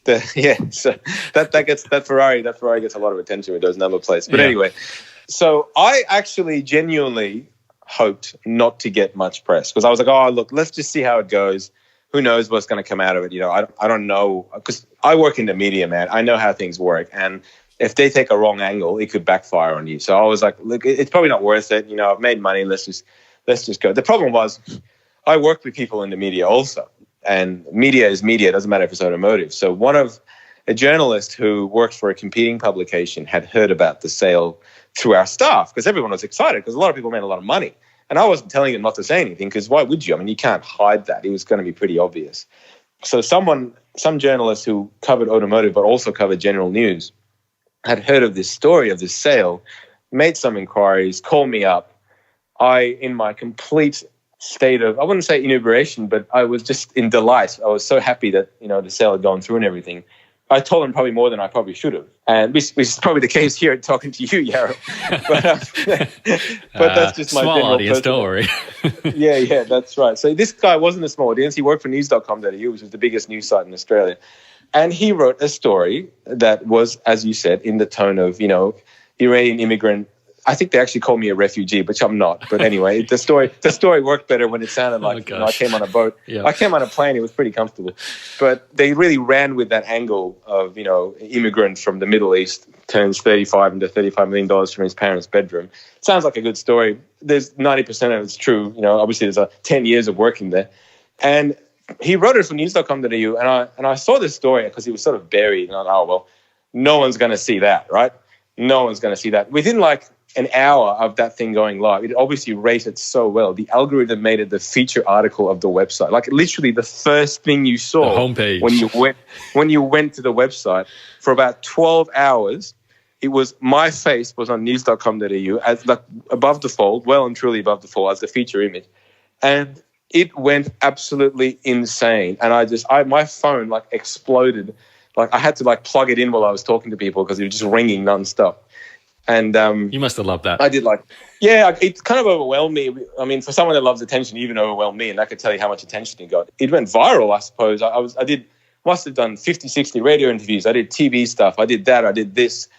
that Ferrari gets a lot of attention with those number plates. But anyway, so I actually genuinely hoped not to get much press because I was like, oh, look, let's just see how it goes. Who knows what's going to come out of it? I don't know, because I work in the media, man. I know how things work. And if they take a wrong angle, it could backfire on you. So I was like, look, it's probably not worth it. I've made money. Let's just go. The problem was I work with people in the media also. And media is media. It doesn't matter if it's automotive. So a journalist who worked for a competing publication had heard about the sale through our staff because everyone was excited because a lot of people made a lot of money. And I wasn't telling them not to say anything because why would you? I mean, you can't hide that. It was going to be pretty obvious. So some journalist who covered automotive but also covered general news had heard of this story of this sale, made some inquiries, called me up. In my complete state of, I wouldn't say inebriation, but I was just in delight. I was so happy that, the sale had gone through and everything. I told him probably more than I probably should have. And which is probably the case here talking to you, Yaro. But that's just my small audience, don't worry. Yeah, that's right. So this guy wasn't a small audience. He worked for news.com.au, which was the biggest news site in Australia. And he wrote a story that was, as you said, in the tone of, Iranian immigrant. I think they actually called me a refugee, which I'm not. But anyway, the story worked better when it sounded like I came on a boat. Yeah. I came on a plane. It was pretty comfortable. But they really ran with that angle of, immigrant from the Middle East turns $35 into $35 million from his parents' bedroom. Sounds like a good story. There's 90% of it's true. Obviously there's 10 years of working there. And he wrote it for news.com.au. And I saw this story because it was sort of buried. And I thought, oh, well, no one's going to see that, right? No one's going to see that. Within an hour of that thing going live, it obviously rated so well. The algorithm made it the feature article of the website. Like literally the first thing you saw the homepage when you went to the website. For about 12 hours, it was my face was on news.com.au as like above the fold, well and truly above the fold as the feature image. And it went absolutely insane. And my phone like exploded. Like I had to like plug it in while I was talking to people because it was just ringing nonstop. And you must have loved that. I did it kind of overwhelmed me. I mean, for someone that loves attention, it even overwhelmed me. And I could tell you how much attention it got. It went viral, I suppose. Must have done 50, 60 radio interviews. I did TV stuff. I did that. I did this.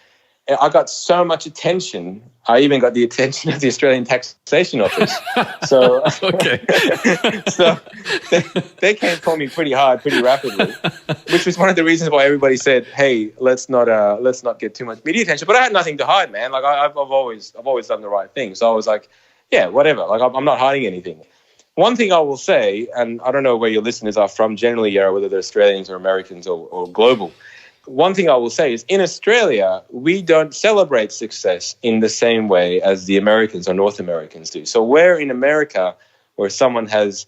And I got so much attention. I even got the attention of the Australian Taxation Office. So, so they came for me pretty hard, pretty rapidly, which was one of the reasons why everybody said, "Hey, let's not get too much media attention." But I had nothing to hide, man. Like I've always done the right thing. So I was like, yeah, whatever. Like I'm not hiding anything. One thing I will say, and I don't know where your listeners are from generally, Yaro, whether they're Australians or Americans or global. One thing I will say is in Australia, we don't celebrate success in the same way as the Americans or North Americans do. So where in America, where someone has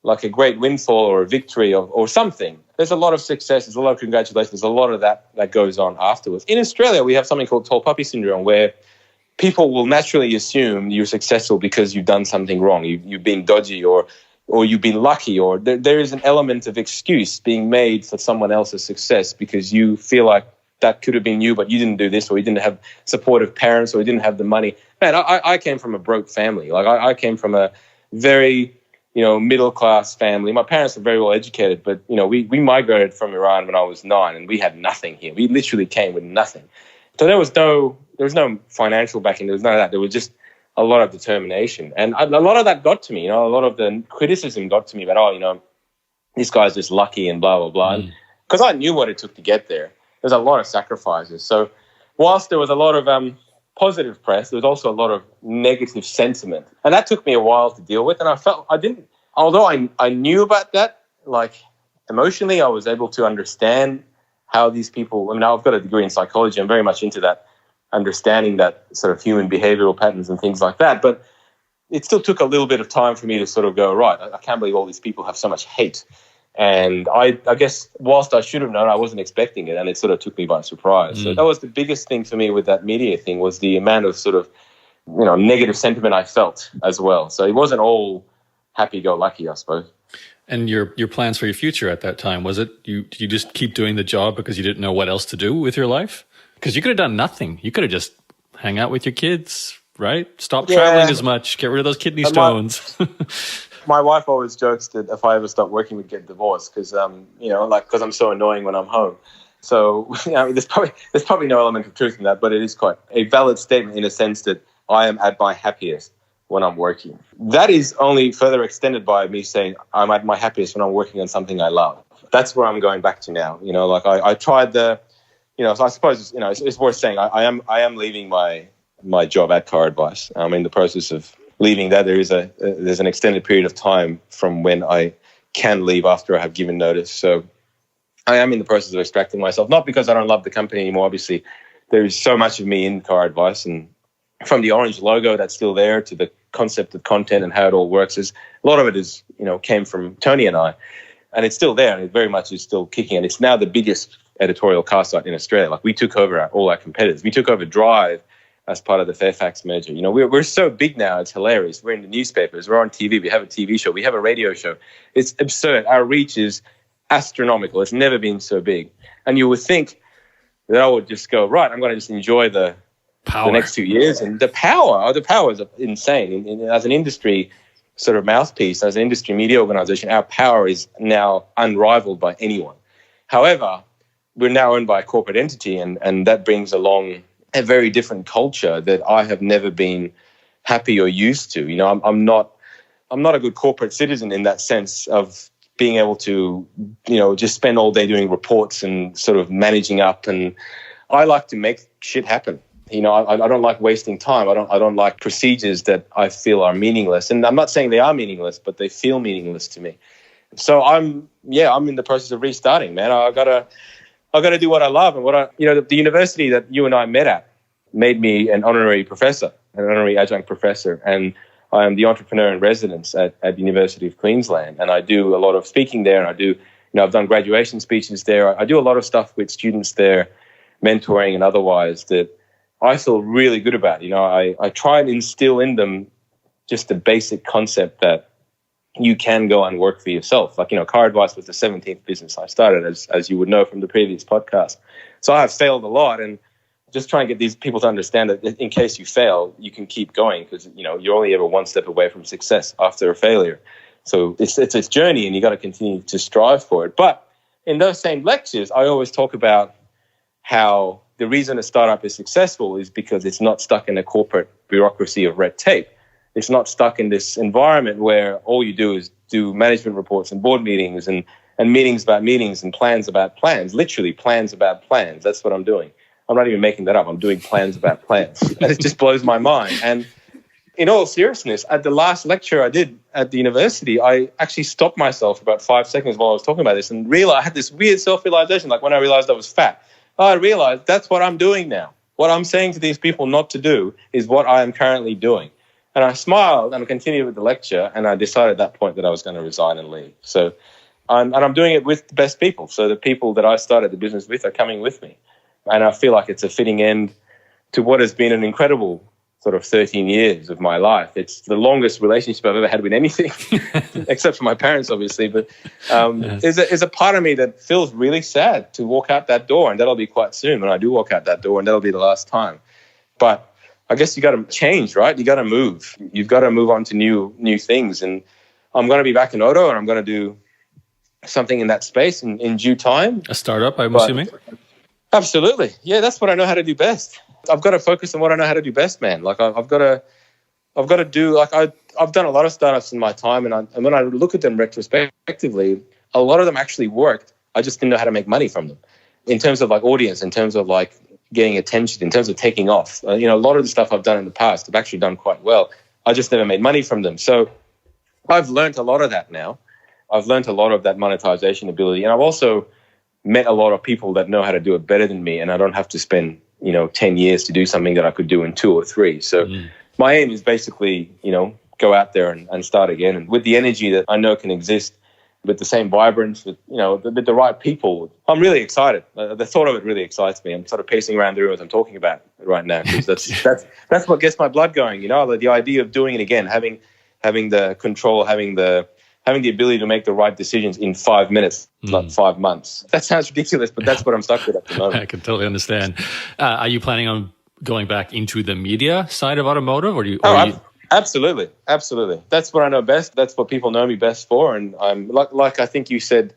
like a great windfall or a victory or something, there's a lot of success, there's a lot of congratulations, there's a lot of that goes on afterwards. In Australia, we have something called tall puppy syndrome where people will naturally assume you're successful because you've done something wrong, you've been dodgy or you've been lucky, or there is an element of excuse being made for someone else's success because you feel like that could have been you, but you didn't do this, or you didn't have supportive parents, or you didn't have the money. Man, I came from a broke family. Like I came from a very, middle-class family. My parents were very well educated, but, we migrated from Iran when I was 9 and we had nothing here. We literally came with nothing. So there was no financial backing. There was none of that. There was just a lot of determination. And a lot of that got to me, a lot of the criticism got to me about, this guy's just lucky and blah, blah, blah. Because I knew what it took to get there. There's a lot of sacrifices. So whilst there was a lot of positive press, there was also a lot of negative sentiment. And that took me a while to deal with. And although I knew about that, like emotionally, I was able to understand how these people, I've got a degree in psychology. I'm very much into that, understanding that sort of human behavioral patterns and things like that. But it still took a little bit of time for me to sort of go, right, I can't believe all these people have so much hate. And I guess whilst I should have known, I wasn't expecting it, and it sort of took me by surprise. So that was the biggest thing for me with that media thing, was the amount of sort of, negative sentiment I felt as well. So it wasn't all happy-go-lucky, I suppose. And your plans for your future at that time, was it you just keep doing the job because you didn't know what else to do with your life? Because you could have done nothing. You could have just hang out with your kids, right? Stop traveling as much. Get rid of those kidney stones. My wife always jokes that if I ever stop working, we'd get divorced because, because I'm so annoying when I'm home. So, there's probably no element of truth in that, but it is quite a valid statement in a sense that I am at my happiest when I'm working. That is only further extended by me saying I'm at my happiest when I'm working on something I love. That's where I'm going back to now. I tried the... so I suppose, it's worth saying I am leaving my job at CarAdvice. I'm in the process of leaving that. There's an extended period of time from when I can leave after I have given notice. So I am in the process of extracting myself, not because I don't love the company anymore. Obviously, there is so much of me in CarAdvice, and from the orange logo that's still there to the concept of content and how it all works, a lot of it is, came from Tony and I, and it's still there, and it very much is still kicking, and it's now the biggest editorial car site in Australia. Like, we took over all our competitors. We took over Drive as part of the Fairfax merger. We're so big now, it's hilarious. We're in the newspapers, we're on TV, we have a TV show, we have a radio show. It's absurd. Our reach is astronomical. It's never been so big. And you would think that I would just go, right, I'm going to just enjoy the next 2 years. And the power is insane. As an industry sort of mouthpiece, as an industry media organization, our power is now unrivaled by anyone. However, we're now owned by a corporate entity, and that brings along a very different culture that I have never been happy or used to. I'm not a good corporate citizen in that sense of being able to, just spend all day doing reports and sort of managing up. And I like to make shit happen. I don't like wasting time. I don't like procedures that I feel are meaningless. And I'm not saying they are meaningless, but they feel meaningless to me. So I'm in the process of restarting, man. I gotta do what I love, and the university that you and I met at made me an honorary professor, an honorary adjunct professor, and I am the entrepreneur in residence at the University of Queensland, and I do a lot of speaking there, and I've done graduation speeches there. I do a lot of stuff with students there, mentoring and otherwise, that I feel really good about. I try and instill in them just the basic concept that you can go and work for yourself. Like, CarAdvice was the 17th business I started, as you would know from the previous podcast. So I have failed a lot, and just try and get these people to understand that in case you fail, you can keep going, because, you're only ever one step away from success after a failure. So it's a journey, and you got to continue to strive for it. But in those same lectures, I always talk about how the reason a startup is successful is because it's not stuck in a corporate bureaucracy of red tape. It's not stuck in this environment where all you do is do management reports and board meetings and meetings about meetings and plans about plans. Literally plans about plans. That's what I'm doing. I'm not even making that up. I'm doing plans about plans. And it just blows my mind. And in all seriousness, at the last lecture I did at the university, I actually stopped myself for about 5 seconds while I was talking about this and realized I had this weird self-realization. Like when I realized I was fat, I realized that's what I'm doing now. What I'm saying to these people not to do is what I am currently doing. And I smiled and continued with the lecture, and I decided at that point that I was going to resign and leave. So, I'm doing it with the best people. So the people that I started the business with are coming with me. And I feel like it's a fitting end to what has been an incredible sort of 13 years of my life. It's the longest relationship I've ever had with anything, except for my parents, obviously. But there's a part of me that feels really sad to walk out that door, and that'll be quite soon when I do walk out that door, and that'll be the last time. But I guess you got to change, right? You got to move. You've got to move on to new things. And I'm going to be back in auto, and I'm going to do something in that space in due time. A startup, I'm assuming? Absolutely. Yeah, that's what I know how to do best. I've got to focus on what I know how to do best, man. Like I've got to do, like I've done a lot of startups in my time, and when I look at them retrospectively, a lot of them actually worked. I just didn't know how to make money from them in terms of like audience, in terms of like getting attention, in terms of taking off. A lot of the stuff I've done in the past, I've actually done quite well. I just never made money from them. So I've learned a lot of that now. I've learned a lot of that monetization ability. And I've also met a lot of people that know how to do it better than me. And I don't have to spend, 10 years to do something that I could do in 2 or 3. So my aim is basically, go out there and start again. And with the energy that I know can exist, with the same vibrance, with with the right people, I'm really excited. The thought of it really excites me. I'm sort of pacing around the room as I'm talking about it right now, because that's what gets my blood going. The idea of doing it again, having the control, having the ability to make the right decisions in 5 minutes, not 5 months. That sounds ridiculous, but that's what I'm stuck with at the moment. I can totally understand. Are you planning on going back into the media side of automotive, or do you? Absolutely. That's what I know best. That's what people know me best for. And I'm like I think you said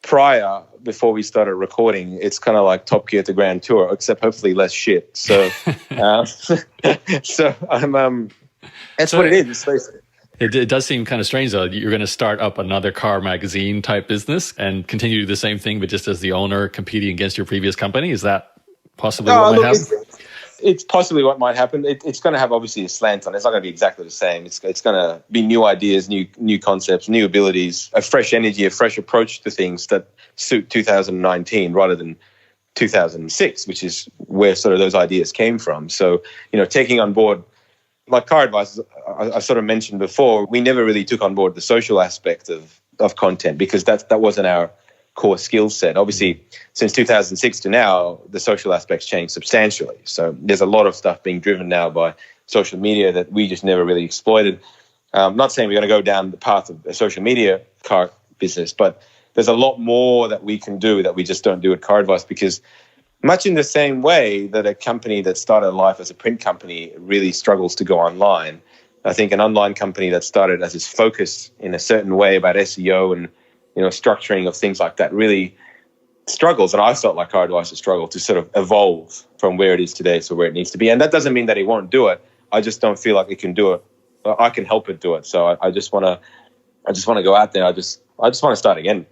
prior, before we started recording, it's kind of like Top Gear at the Grand Tour, except hopefully less shit. So, so I'm. That's what it is. It does seem kind of strange, though. You're going to start up another car magazine type business and continue to do the same thing, but just as the owner competing against your previous company. Is that possibly what might happen? It's possibly what might happen. It's going to have obviously a slant on it. It's not going to be exactly the same. It's going to be new ideas, new concepts, new abilities, a fresh energy, a fresh approach to things that suit 2019 rather than 2006, which is where sort of those ideas came from. So, taking on board, like CarAdvice, I sort of mentioned before, we never really took on board the social aspect of content, because that wasn't our core skill set. Obviously, since 2006 to now, the social aspects changed substantially. So there's a lot of stuff being driven now by social media that we just never really exploited. I'm not saying we're going to go down the path of a social media car business, but there's a lot more that we can do that we just don't do at CarAdvice, because much in the same way that a company that started life as a print company really struggles to go online, I think an online company that started as its focus in a certain way about SEO and structuring of things like that really struggles. And I felt like CarAdvice has struggled to sort of evolve from where it is today to where it needs to be. And that doesn't mean that it won't do it. I just don't feel like it can do it. I can help it do it. So I just want to go out there. I just want to start again.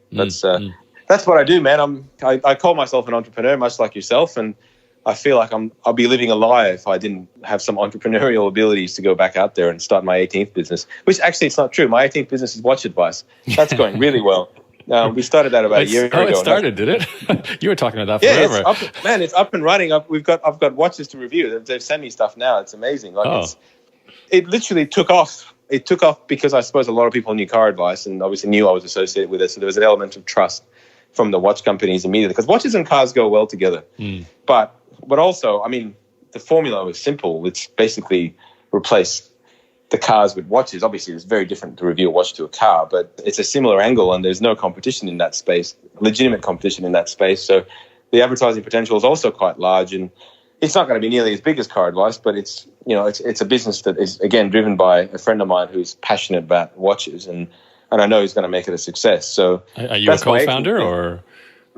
That's what I do, man. I call myself an entrepreneur, much like yourself. And I feel like I'll be living a lie if I didn't have some entrepreneurial abilities to go back out there and start my 18th business, which actually it's not true. My 18th business is Watch Advice. That's going really well. We started that about a year ago. Oh, it started, did it? You were talking about that forever. Yeah, it's up and running. I've got watches to review. They've sent me stuff now. It's amazing. It literally took off. It took off because I suppose a lot of people knew CarAdvice and obviously knew I was associated with it. So there was an element of trust from the watch companies immediately, because watches and cars go well together. But also, I mean, the formula was simple. It's basically replace the cars with watches. Obviously, it's very different to review a watch to a car, but it's a similar angle, and there's no competition in that space, legitimate competition in that space. So the advertising potential is also quite large, and it's not going to be nearly as big as CarAdvice, but it's a business that is, again, driven by a friend of mine who's passionate about watches, and I know he's going to make it a success. So are you a co-founder or?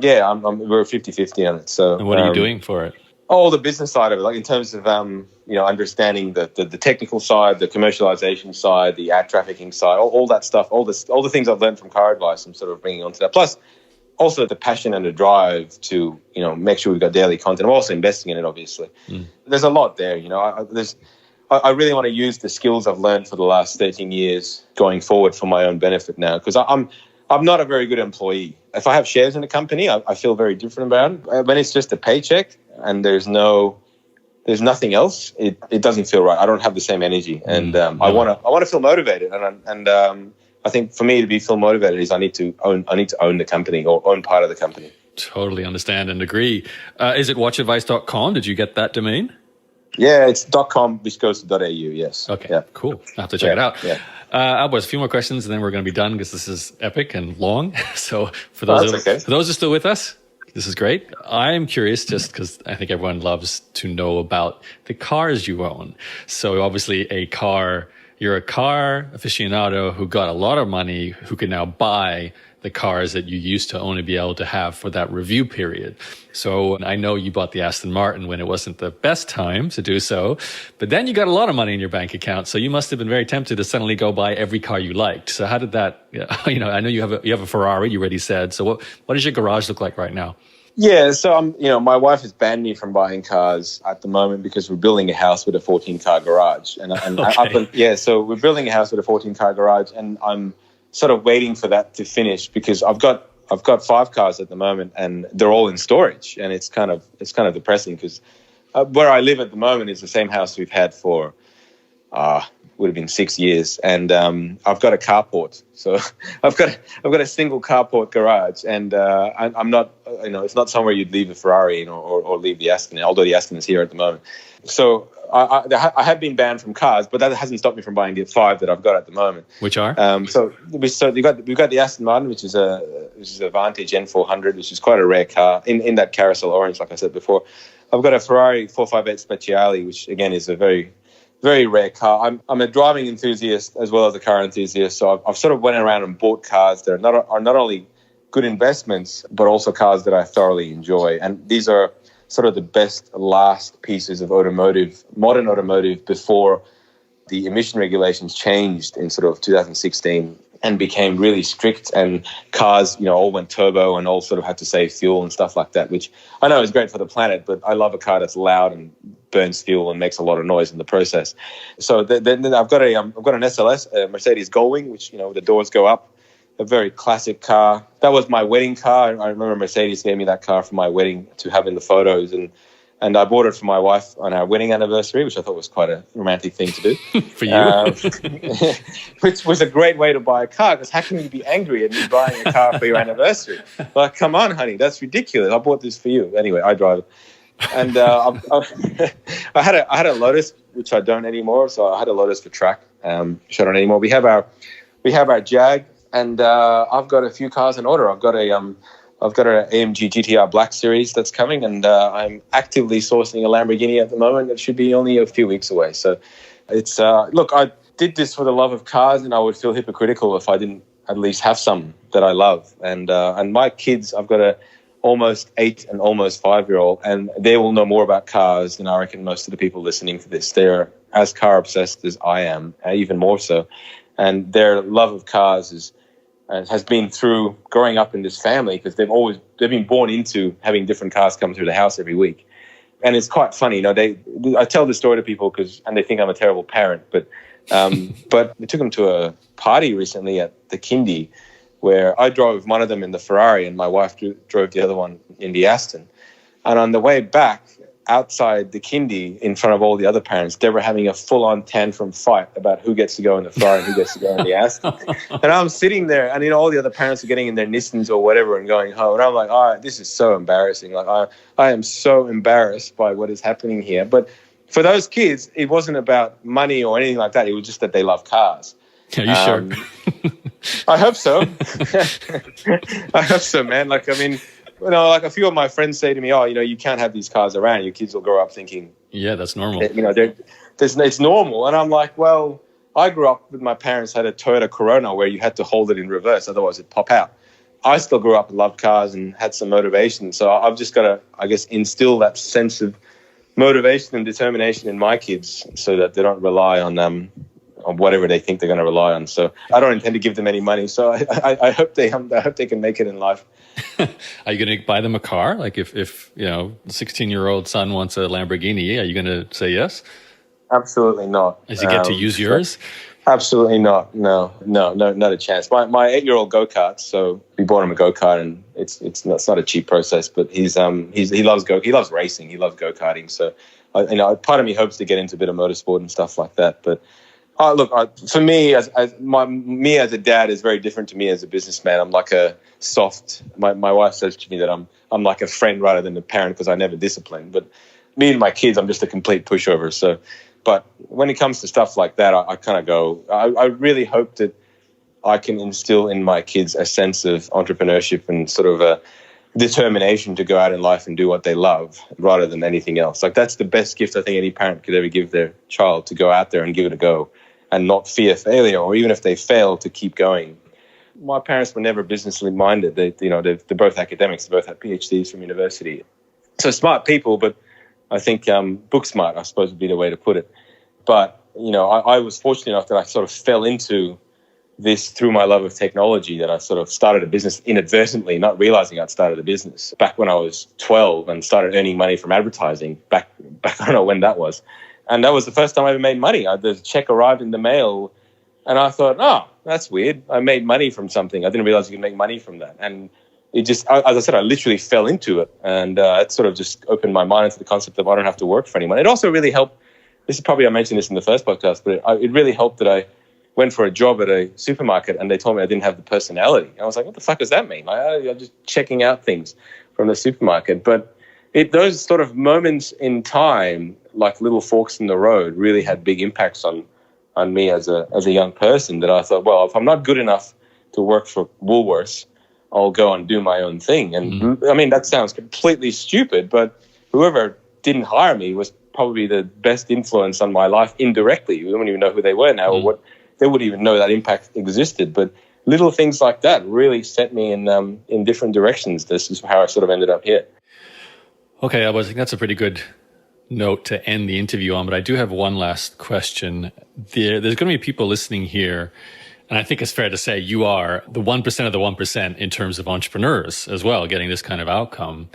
Yeah, we're 50-50 on it. So and what are you doing for it? All the business side of it, like in terms of understanding the technical side, the commercialization side, the ad trafficking side, all that stuff, all the things I've learned from CarAdvice, I'm sort of bringing onto that. Plus, also the passion and the drive to make sure we've got daily content. I'm also investing in it, obviously. There's a lot there. I really want to use the skills I've learned for the last 13 years going forward for my own benefit now, because I'm not a very good employee. If I have shares in a company, I feel very different about it. When it's just a paycheck and there's nothing else, it doesn't feel right. I don't have the same energy, and I want to feel motivated. And I think for me to feel motivated is I need to own the company or own part of the company. Totally understand and agree. Is it watchadvice.com? Did you get that domain? Yeah, it's .com, which goes to .au, yes. Okay, yeah. Cool. I'll have to check it out. Yeah. Alborz, a few more questions and then we're going to be done because this is epic and long. So for those who are still with us, this is great. I'm curious just because I think everyone loves to know about the cars you own. So obviously you're a car aficionado who got a lot of money, who can now buy the cars that you used to only be able to have for that review period. So I know you bought the Aston Martin when it wasn't the best time to do so, but then you got a lot of money in your bank account. So you must have been very tempted to suddenly go buy every car you liked. So how did that, I know you have a Ferrari, you already said. So what does your garage look like right now? Yeah, so my wife has banned me from buying cars at the moment because we're building a house with a 14-car garage, Okay. So we're building a house with a 14-car garage, and I'm sort of waiting for that to finish because I've got 5 cars at the moment, and they're all in storage, and it's kind of depressing because where I live at the moment is the same house we've had for would have been 6 years, and I've got a carport. So I've got a single carport garage, and I'm not, it's not somewhere you'd leave a Ferrari or leave the Aston, although the Aston is here at the moment. So I have been banned from cars, but that hasn't stopped me from buying the 5 that I've got at the moment. Which are? So we've got the Aston Martin, which is a Vantage N400, which is quite a rare car in that carousel orange, like I said before. I've got a Ferrari 458 Speciale, which again is a very, very rare car. I'm a driving enthusiast as well as a car enthusiast, so I've sort of went around and bought cars that are not only good investments, but also cars that I thoroughly enjoy. And these are sort of the best last pieces of modern automotive before the emission regulations changed in sort of 2016 and became really strict, and cars, all went turbo and all sort of had to save fuel and stuff like that, which I know is great for the planet, but I love a car that's loud and burns fuel and makes a lot of noise in the process. So then I've got an SLS, a Mercedes Gullwing, which, the doors go up, a very classic car. That was my wedding car. I remember Mercedes gave me that car for my wedding to have in the photos, and I bought it for my wife on our wedding anniversary, which I thought was quite a romantic thing to do. For you? Which was a great way to buy a car, because how can you be angry at me buying a car for your anniversary? Like, come on, honey, that's ridiculous. I bought this for you. Anyway, I drive it. And I had a Lotus, which I don't anymore. So I had a Lotus for track, which I don't anymore. We have our Jag, and I've got a few cars in order. I've got an AMG GTR Black Series that's coming, and I'm actively sourcing a Lamborghini at the moment. It should be only a few weeks away. So it's look, I did this for the love of cars, and I would feel hypocritical if I didn't at least have some that I love. And my kids, I've got a almost 8 and almost 5-year-old, and they will know more about cars than I reckon most of the people listening to this. They're as car obsessed as I am, even more so. And their love of cars has been through growing up in this family, because they've been born into having different cars come through the house every week. And it's quite funny, I tell this story to people and they think I'm a terrible parent, but we took them to a party recently at the Kindy, where I drove one of them in the Ferrari and my wife drove the other one in the Aston. And on the way back, outside the Kindy, in front of all the other parents, they were having a full-on tantrum fight about who gets to go in the Ferrari and who gets to go in the Aston. And I'm sitting there, and all the other parents are getting in their Nissans or whatever and going home. And I'm like, this is so embarrassing. Like, I am so embarrassed by what is happening here. But for those kids, it wasn't about money or anything like that. It was just that they love cars. Are you sure? I hope so. I hope so, man. Like, I mean, like a few of my friends say to me, you can't have these cars around. Your kids will grow up thinking, yeah, that's normal. It's normal. And I'm like, well, I grew up with my parents had a Toyota Corona where you had to hold it in reverse, otherwise it'd pop out. I still grew up and loved cars and had some motivation. So I've just got to, I guess, instill that sense of motivation and determination in my kids so that they don't rely on whatever they think they're going to rely on. So I don't intend to give them any money. So I hope they can make it in life. Are you going to buy them a car? Like if the 16-year-old son wants a Lamborghini, are you going to say yes? Absolutely not. Does he get to use yours? Absolutely not. No, not a chance. My 8-year-old go-kart. So we bought him a go-kart, and it's not a cheap process. But he loves racing. He loves go-karting. So part of me hopes to get into a bit of motorsport and stuff like that. But for me, as a dad is very different to me as a businessman. I'm like a soft. My wife says to me that I'm like a friend rather than a parent because I never discipline. But me and my kids, I'm just a complete pushover. So. But when it comes to stuff like that, I kind of go, I really hope that I can instill in my kids a sense of entrepreneurship and sort of a determination to go out in life and do what they love rather than anything else. Like that's the best gift I think any parent could ever give their child, to go out there and give it a go and not fear failure, or even if they fail, to keep going. My parents were never businessly minded. They're both academics. They both had PhDs from university. So smart people, but I think book smart, I suppose, would be the way to put it. But, I was fortunate enough that I sort of fell into this through my love of technology, that I sort of started a business inadvertently, not realizing I'd started a business back when I was 12 and started earning money from advertising back I don't know when that was. And that was the first time I ever made money. The check arrived in the mail and I thought, oh, that's weird. I made money from something. I didn't realize you could make money from that. And it just, as I said, I literally fell into it. And it sort of just opened my mind into the concept of I don't have to work for anyone. It also really helped. I mentioned this in the first podcast, but it really helped that I went for a job at a supermarket and they told me I didn't have the personality. And I was like, what the fuck does that mean? I'm just checking out things from the supermarket. But those sort of moments in time, like little forks in the road, really had big impacts on me as a young person, that I thought, well, if I'm not good enough to work for Woolworths, I'll go and do my own thing. And I mean, that sounds completely stupid, but whoever didn't hire me was probably the best influence on my life indirectly. We don't even know who they were now or what. They wouldn't even know that impact existed. But little things like that really set me in different directions. This is how I sort of ended up here. Okay, I think that's a pretty good note to end the interview on, but I do have one last question. There's going to be people listening here, and I think it's fair to say you are the 1% of the 1% in terms of entrepreneurs as well, getting this kind of outcome.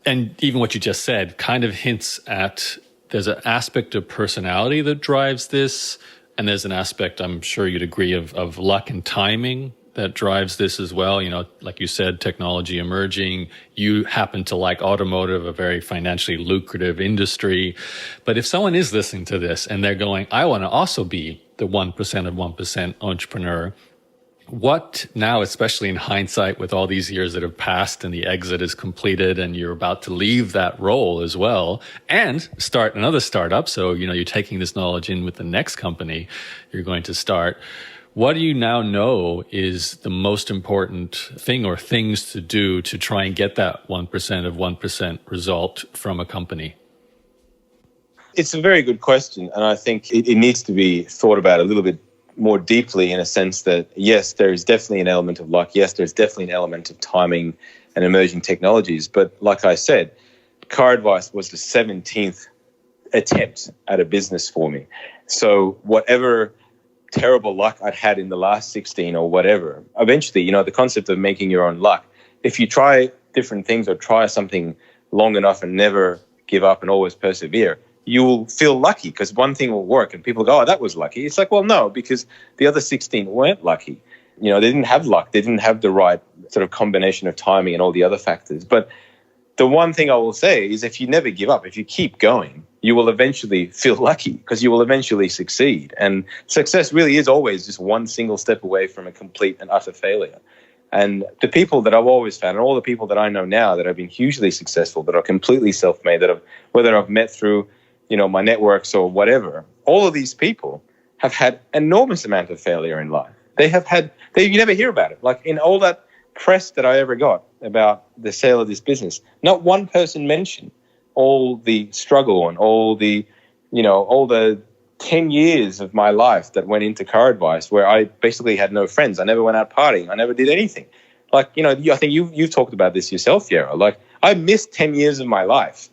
And even what you just said kind of hints at there's an aspect of personality that drives this, and there's an aspect, I'm sure you'd agree, of luck and timing that drives this as well. Like you said, technology emerging. You happen to like automotive, a very financially lucrative industry. But if someone is listening to this and they're going, I want to also be the 1% of 1% entrepreneur, what now, especially in hindsight with all these years that have passed and the exit is completed and you're about to leave that role as well and start another startup. So, you're taking this knowledge in with the next company you're going to start. What do you now know is the most important thing or things to do to try and get that 1% of 1% result from a company? It's a very good question. And I think it needs to be thought about a little bit more deeply, in a sense that, yes, there is definitely an element of luck. Yes, there's definitely an element of timing and emerging technologies. But like I said, CarAdvice was the 17th attempt at a business for me. So whatever terrible luck I'd had in the last 16 or whatever, eventually, the concept of making your own luck, if you try different things or try something long enough and never give up and always persevere, you will feel lucky because one thing will work and people go, oh, that was lucky. It's like, well, no, because the other 16 weren't lucky. They didn't have luck. They didn't have the right sort of combination of timing and all the other factors. But the one thing I will say is if you never give up, if you keep going, you will eventually feel lucky because you will eventually succeed. And success really is always just one single step away from a complete and utter failure. And the people that I've always found, and all the people that I know now that have been hugely successful, that are completely self-made, whether I've met through my networks or whatever, all of these people have had enormous amount of failure in life. You never hear about it. Like in all that press that I ever got about the sale of this business, not one person mentioned all the struggle and all the 10 years of my life that went into CarAdvice, where I basically had no friends. I never went out partying. I never did anything. Like, I think you've talked about this yourself, Yaro. Like, I missed 10 years of my life.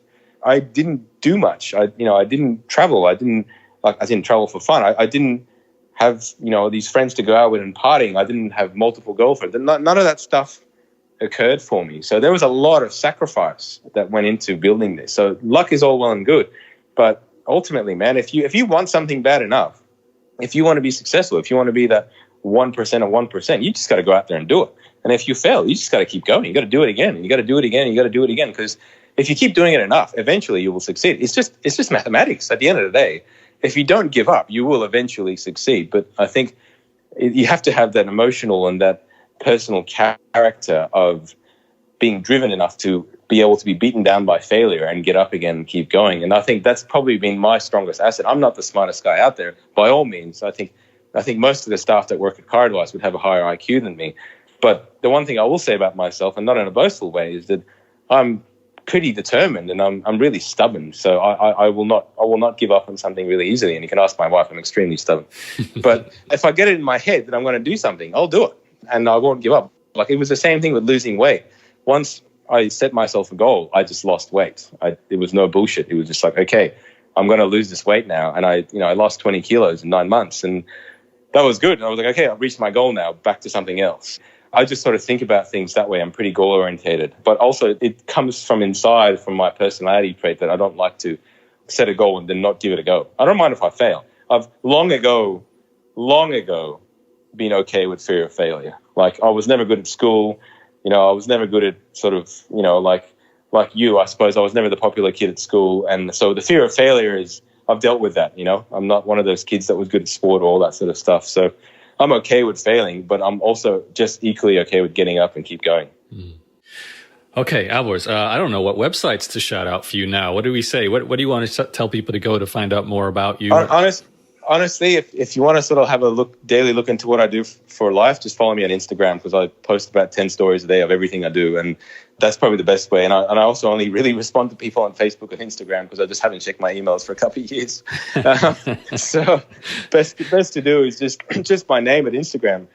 I didn't do much. I didn't travel. I didn't travel for fun. I didn't have, these friends to go out with and partying. I didn't have multiple girlfriends. None of that stuff occurred for me. So there was a lot of sacrifice that went into building this. So luck is all well and good. But ultimately, man, if you want something bad enough, if you want to be successful, if you want to be that 1% of 1%, you just got to go out there and do it. And if you fail, you just got to keep going. You got to do it again. And you got to do it again. And you got to do it again. Because if you keep doing it enough, eventually you will succeed. It's just mathematics. At the end of the day, if you don't give up, you will eventually succeed. But I think you have to have that emotional and that personal character of being driven enough to be able to be beaten down by failure and get up again and keep going. And I think that's probably been my strongest asset. I'm not the smartest guy out there, by all means. I think most of the staff that work at CarAdvice would have a higher IQ than me. But the one thing I will say about myself, and not in a boastful way, is that I'm pretty determined and I'm really stubborn. So I will not give up on something really easily. And you can ask my wife, I'm extremely stubborn. But if I get it in my head that I'm going to do something, I'll do it. And I won't give up. Like, it was the same thing with losing weight. Once I set myself a goal, I just lost weight. It was no bullshit. It was just like, okay, I'm going to lose this weight now. And I lost 20 kilos in 9 months. And that was good. And I was like, okay, I've reached my goal now, back to something else. I just sort of think about things that way. I'm pretty goal orientated, but also it comes from inside, from my personality trait, that I don't like to set a goal and then not give it a go. I don't mind if I fail. I've long ago been okay with fear of failure. Like, I was never good at school. I was never good at sort of, like you, I suppose. I was never the popular kid at school. And so the fear of failure I've dealt with that, I'm not one of those kids that was good at sport or all that sort of stuff. So I'm okay with failing, but I'm also just equally okay with getting up and keep going. Mm. Okay, Alborz, I don't know what websites to shout out for you now. What do we say? What do you want to tell people to go to find out more about you? Honestly, if you want to sort of have a daily look into what I do for life, just follow me on Instagram, because I post about 10 stories a day of everything I do. And that's probably the best way. And I also only really respond to people on Facebook and Instagram, because I just haven't checked my emails for a couple of years. So best to do is just my name at Instagram.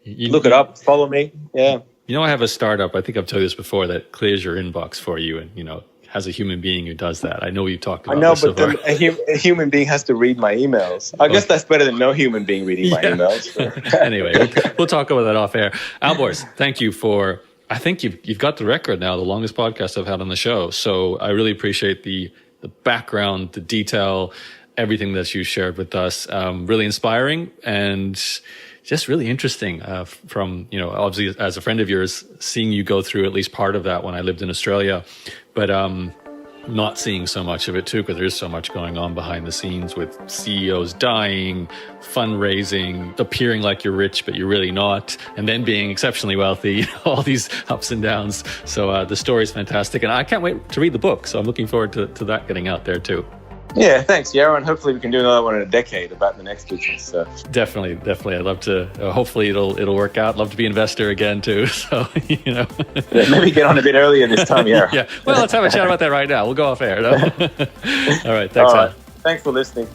Look it up, follow me. Yeah. I have a startup, I think I've told you this before, that clears your inbox for you and, has a human being who does that. I know we've talked about this. I know, but a human being has to read my emails. I guess that's better than no human being reading my emails. Anyway, we'll talk about that off air. Alborz, thank you for, I think you've got the record now, the longest podcast I've had on the show. So I really appreciate the background, the detail, everything that you shared with us. Really inspiring and just really interesting from, obviously as a friend of yours, seeing you go through at least part of that when I lived in Australia, but not seeing so much of it too, because there's so much going on behind the scenes with CEOs dying, fundraising, appearing like you're rich, but you're really not, and then being exceptionally wealthy, all these ups and downs. So the story is fantastic, and I can't wait to read the book. So I'm looking forward to that getting out there too. Yeah, thanks, Yaro, and hopefully we can do another one in a decade about the next business. So. Definitely. I'd love to. Hopefully it'll work out. Love to be an investor again too. So Yeah, maybe get on a bit earlier this time, Yaro. Yeah. Well, let's have a chat about that right now. We'll go off air. No? All right. Thanks, Al. Thanks for listening.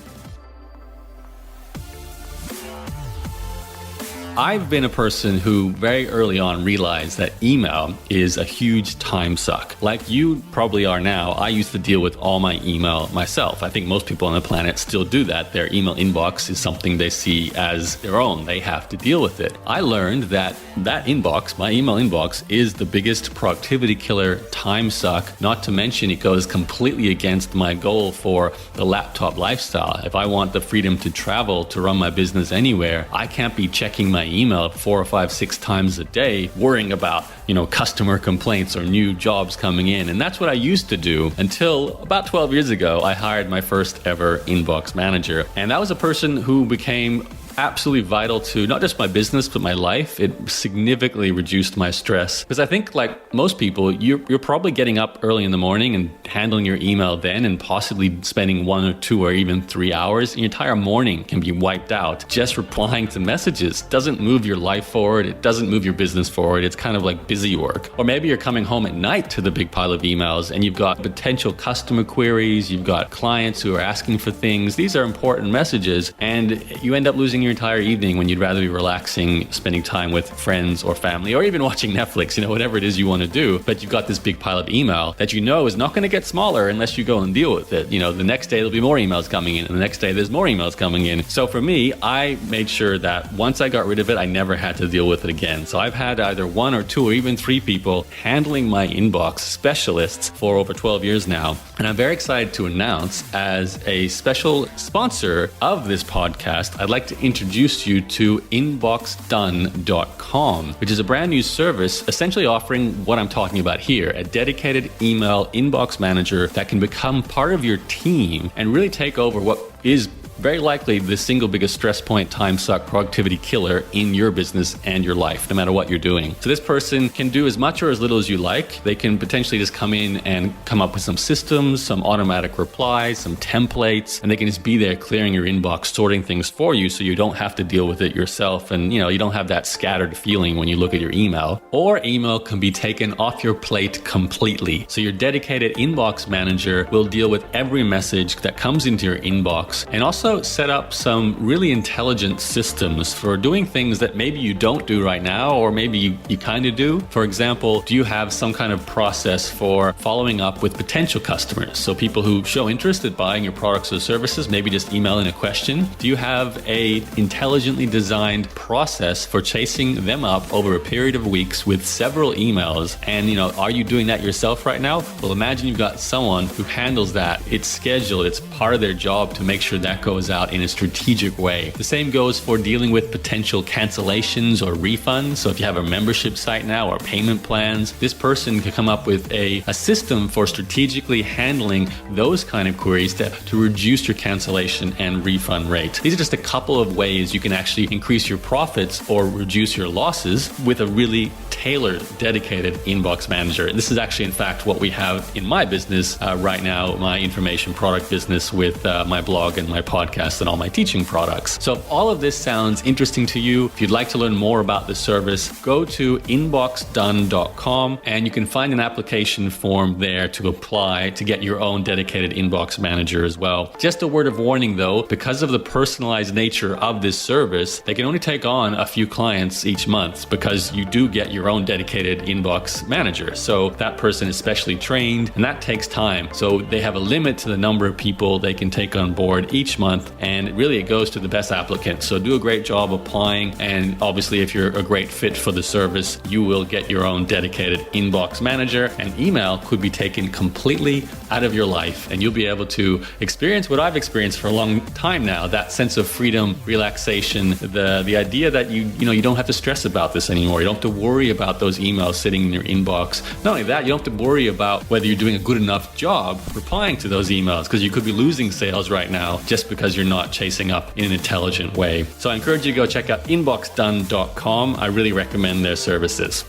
I've been a person who very early on realized that email is a huge time suck. Like you probably are now, I used to deal with all my email myself. I think most people on the planet still do that. Their email inbox is something they see as their own. They have to deal with it. I learned that inbox, my email inbox, is the biggest productivity killer, time suck. Not to mention it goes completely against my goal for the laptop lifestyle. If I want the freedom to travel, to run my business anywhere, I can't be checking my email 4 or 5, 6 times a day, worrying about, customer complaints or new jobs coming in. And that's what I used to do until about 12 years ago, I hired my first ever inbox manager. And that was a person who became absolutely vital to not just my business, but my life. It significantly reduced my stress. Because I think like most people, you're probably getting up early in the morning and handling your email then and possibly spending 1 or 2 or even 3 hours. Your entire morning can be wiped out just replying to messages. Doesn't move your life forward. It doesn't move your business forward. It's kind of like busy work. Or maybe you're coming home at night to the big pile of emails and you've got potential customer queries. You've got clients who are asking for things. These are important messages and you end up losing your entire evening when you'd rather be relaxing, spending time with friends or family, or even watching Netflix, whatever it is you want to do. But you've got this big pile of email that is not going to get smaller unless you go and deal with it. The next day there'll be more emails coming in, and the next day there's more emails coming in. So for me, I made sure that once I got rid of it, I never had to deal with it again. So I've had either 1 or 2 or even 3 people handling my inbox, specialists, for over 12 years now. And I'm very excited to announce, as a special sponsor of this podcast, I'd like to introduce you to inboxdone.com, which is a brand new service essentially offering what I'm talking about here, a dedicated email inbox manager that can become part of your team and really take over what is very likely the single biggest stress point, time suck, productivity killer in your business and your life, no matter what you're doing. So this person can do as much or as little as you like. They can potentially just come in and come up with some systems, some automatic replies, some templates, and they can just be there clearing your inbox, sorting things for you so you don't have to deal with it yourself. And you don't have that scattered feeling when you look at your email. Or email can be taken off your plate completely. So your dedicated inbox manager will deal with every message that comes into your inbox, and also set up some really intelligent systems for doing things that maybe you don't do right now, or maybe you kind of do. For example, do you have some kind of process for following up with potential customers? So people who show interest in buying your products or services, maybe just email in a question. Do you have a intelligently designed process for chasing them up over a period of weeks with several emails? And are you doing that yourself right now? Well, imagine you've got someone who handles that. It's scheduled. It's part of their job to make sure that goes out in a strategic way. The same goes for dealing with potential cancellations or refunds. So if you have a membership site now or payment plans, this person can come up with a system for strategically handling those kind of queries to reduce your cancellation and refund rate. These are just a couple of ways you can actually increase your profits or reduce your losses with a really tailored, dedicated inbox manager. This is actually, in fact, what we have in my business right now, my information product business with my blog and my podcast and all my teaching products. So if all of this sounds interesting to you, if you'd like to learn more about the service, go to inboxdone.com and you can find an application form there to apply to get your own dedicated inbox manager as well. Just a word of warning though, because of the personalized nature of this service, they can only take on a few clients each month because you do get your own dedicated inbox manager. So that person is specially trained and that takes time. So they have a limit to the number of people they can take on board each month, and really it goes to the best applicant. So do a great job applying, and obviously if you're a great fit for the service, you will get your own dedicated inbox manager, and email could be taken completely out of your life, and you'll be able to experience what I've experienced for a long time now, that sense of freedom, relaxation, the idea that you don't have to stress about this anymore. You don't have to worry about those emails sitting in your inbox. Not only that, you don't have to worry about whether you're doing a good enough job replying to those emails, because you could be losing sales right now just because you're not chasing up in an intelligent way. So I encourage you to go check out inboxdone.com. I really recommend their services.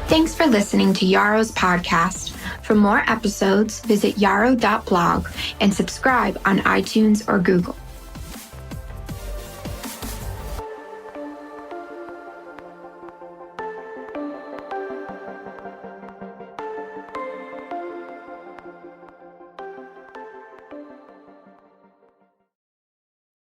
Thanks for listening to Yaro's podcast. For more episodes, visit yaro.blog and subscribe on iTunes or Google.